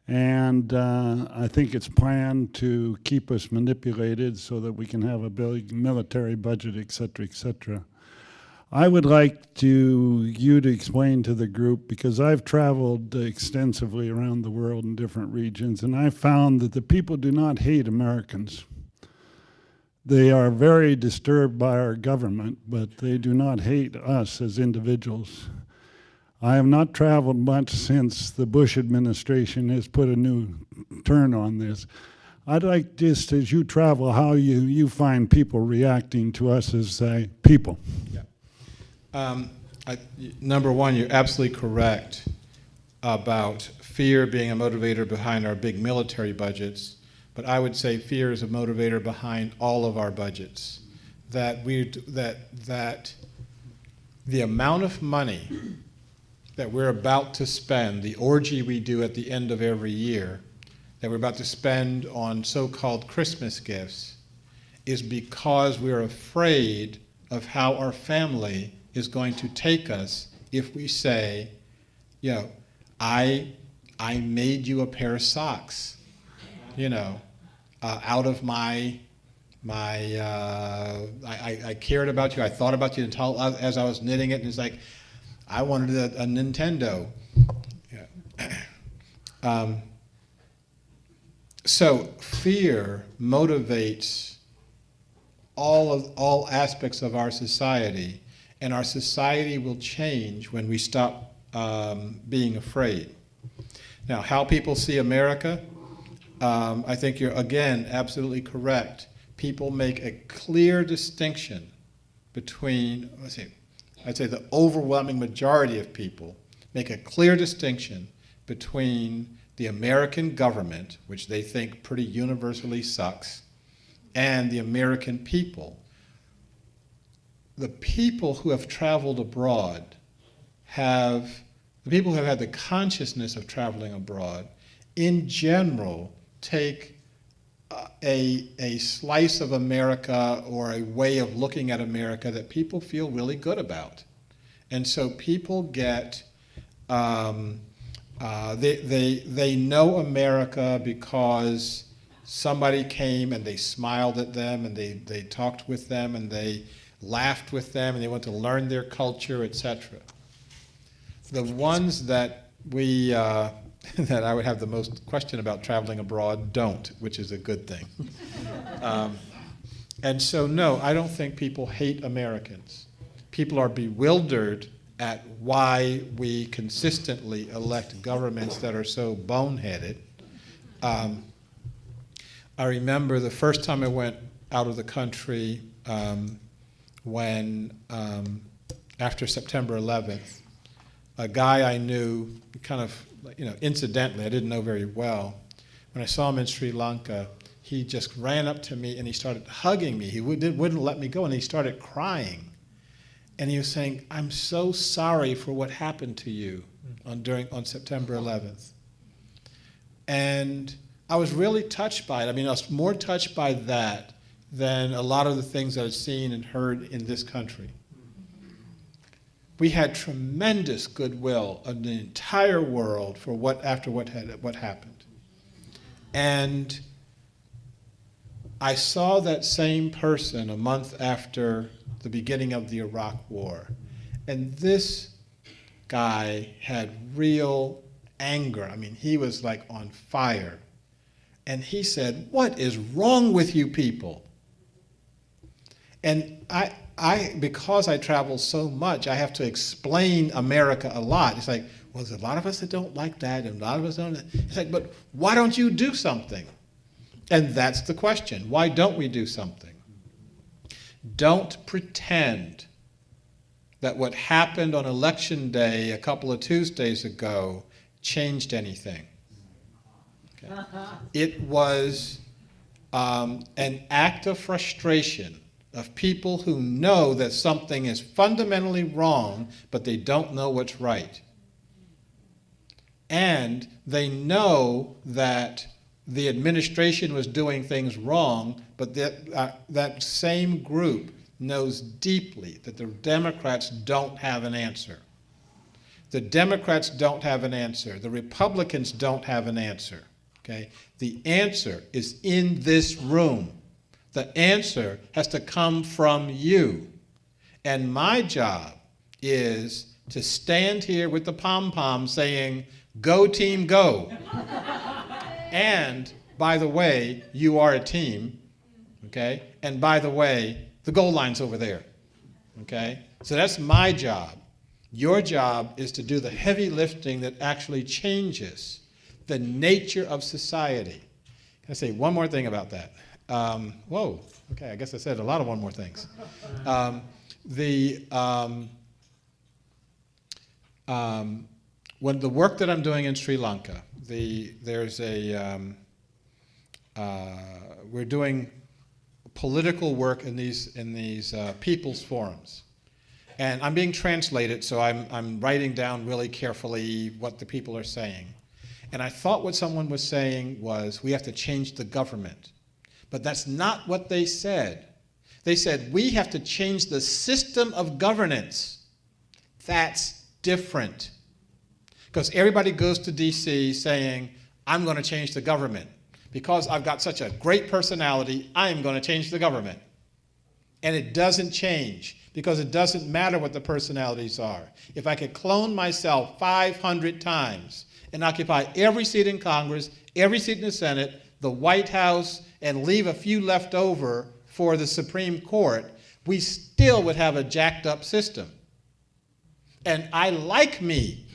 And I think it's planned to keep us manipulated so that we can have a big military budget, et cetera, et cetera. I would like you to explain to the group, because I've traveled extensively around the world in different regions, and I found that the people do not hate Americans. They are very disturbed by our government, but they do not hate us as individuals. I have not traveled much since the Bush administration has put a new turn on this. I'd like, just as you travel, how you find people reacting to us as people. Yeah. Number one, you're absolutely correct about fear being a motivator behind our big military budgets, but I would say fear is a motivator behind all of our budgets. That the amount of money that we're about to spend, the orgy we do at the end of every year, that we're about to spend on so-called Christmas gifts, is because we're afraid of how our family is going to take us if we say, I made you a pair of socks, out of my I cared about you. I thought about you as I was knitting it, and it's like, I wanted a Nintendo. Yeah. So fear motivates all aspects of our society, and our society will change when we stop being afraid. Now, how people see America, I think you're, again, absolutely correct. People make a clear distinction between, I'd say the overwhelming majority of people make a clear distinction between the American government, which they think pretty universally sucks, and the American people. The people who have traveled abroad the people who have had the consciousness of traveling abroad, in general, take a slice of America or a way of looking at America that people feel really good about. And so people get, they know America because somebody came and they smiled at them and they talked with them and they laughed with them and they want to learn their culture, etc. The ones that that I would have the most question about traveling abroad don't, which is a good thing. And so, no, I don't think people hate Americans. People are bewildered at why we consistently elect governments that are so boneheaded. I remember the first time I went out of the country when, after September 11th, a guy I knew, kind of, incidentally, I didn't know very well, when I saw him in Sri Lanka, he just ran up to me and he started hugging me. He wouldn't let me go, and he started crying. And he was saying, "I'm so sorry for what happened to you on September 11th." And I was really touched by it. I mean, I was more touched by that than a lot of the things I've seen and heard in this country. We had tremendous goodwill in the entire world for what happened. And I saw that same person a month after the beginning of the Iraq War. And this guy had real anger. I mean, he was like on fire. And he said, "What is wrong with you people?" And because I travel so much, I have to explain America a lot. It's like, well, there's a lot of us that don't like that, and a lot of us don't. It's like, but why don't you do something? And that's the question. Why don't we do something? Don't pretend that what happened on Election Day a couple of Tuesdays ago changed anything. Okay. It was an act of frustration of people who know that something is fundamentally wrong, but they don't know what's right. And they know that the administration was doing things wrong, but that same group knows deeply that the Democrats don't have an answer. The Democrats don't have an answer. The Republicans don't have an answer. Okay? The answer is in this room. The answer has to come from you. And my job is to stand here with the pom-pom saying, "Go team, go." And, by the way, you are a team, okay? And by the way, the goal line's over there, okay? So that's my job. Your job is to do the heavy lifting that actually changes the nature of society. Can I say one more thing about that? Whoa, okay, I guess I said a lot of one more things. When the work that I'm doing in Sri Lanka, we're doing political work in these people's forums. And I'm being translated, so I'm writing down really carefully what the people are saying. And I thought what someone was saying was, we have to change the government. But that's not what they said. They said, we have to change the system of governance. That's different. Because everybody goes to DC saying, I'm going to change the government. because I've got such a great personality, I am going to change the government. And it doesn't change, because it doesn't matter what the personalities are. If I could clone myself 500 times and occupy every seat in Congress, every seat in the Senate, the White House, and leave a few left over for the Supreme Court, we still would have a jacked up system. And I like me.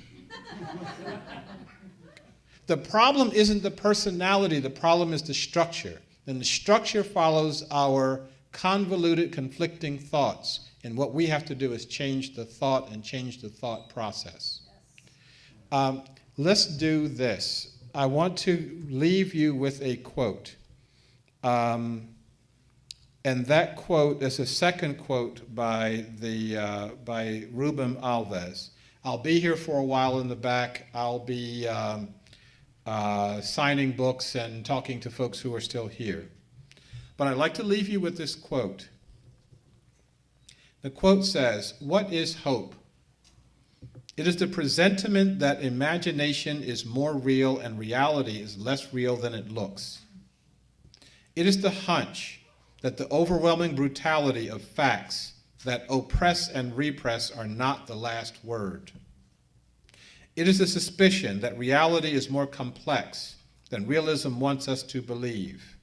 The problem isn't the personality, the problem is the structure. And the structure follows our convoluted, conflicting thoughts. And what we have to do is change the thought and change the thought process. Let's do this. I want to leave you with a quote. And that quote is a second quote by Ruben Alves. I'll be here for a while in the back. I'll be signing books and talking to folks who are still here. But I'd like to leave you with this quote. The quote says, "What is hope? It is the presentiment that imagination is more real and reality is less real than it looks. It is the hunch that the overwhelming brutality of facts that oppress and repress are not the last word. It is the suspicion that reality is more complex than realism wants us to believe,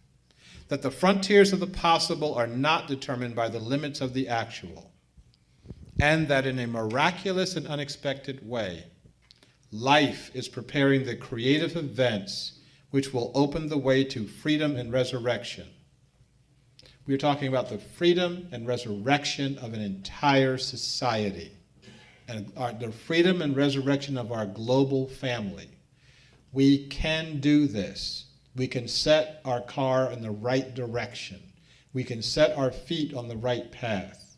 that the frontiers of the possible are not determined by the limits of the actual, and that in a miraculous and unexpected way, life is preparing the creative events which will open the way to freedom and resurrection." We're talking about the freedom and resurrection of an entire society, and the freedom and resurrection of our global family. We can do this. We can set our car in the right direction. We can set our feet on the right path.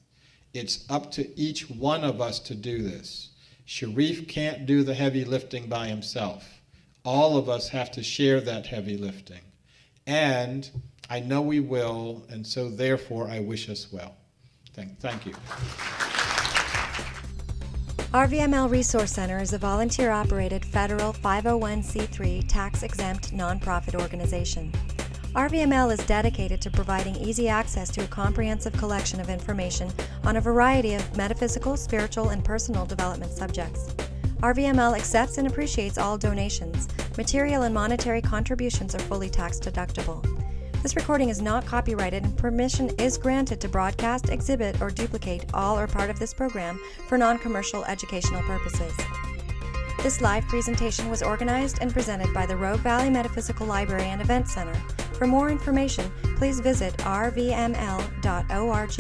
It's up to each one of us to do this. Sharif can't do the heavy lifting by himself. All of us have to share that heavy lifting. And I know we will, and so therefore I wish us well. Thank you. RVML Resource Center is a volunteer-operated federal 501c3 tax-exempt nonprofit organization. RVML is dedicated to providing easy access to a comprehensive collection of information on a variety of metaphysical, spiritual, and personal development subjects. RVML accepts and appreciates all donations. Material and monetary contributions are fully tax-deductible. This recording is not copyrighted, and permission is granted to broadcast, exhibit, or duplicate all or part of this program for non-commercial educational purposes. This live presentation was organized and presented by the Rogue Valley Metaphysical Library and Event Center. For more information, please visit rvml.org.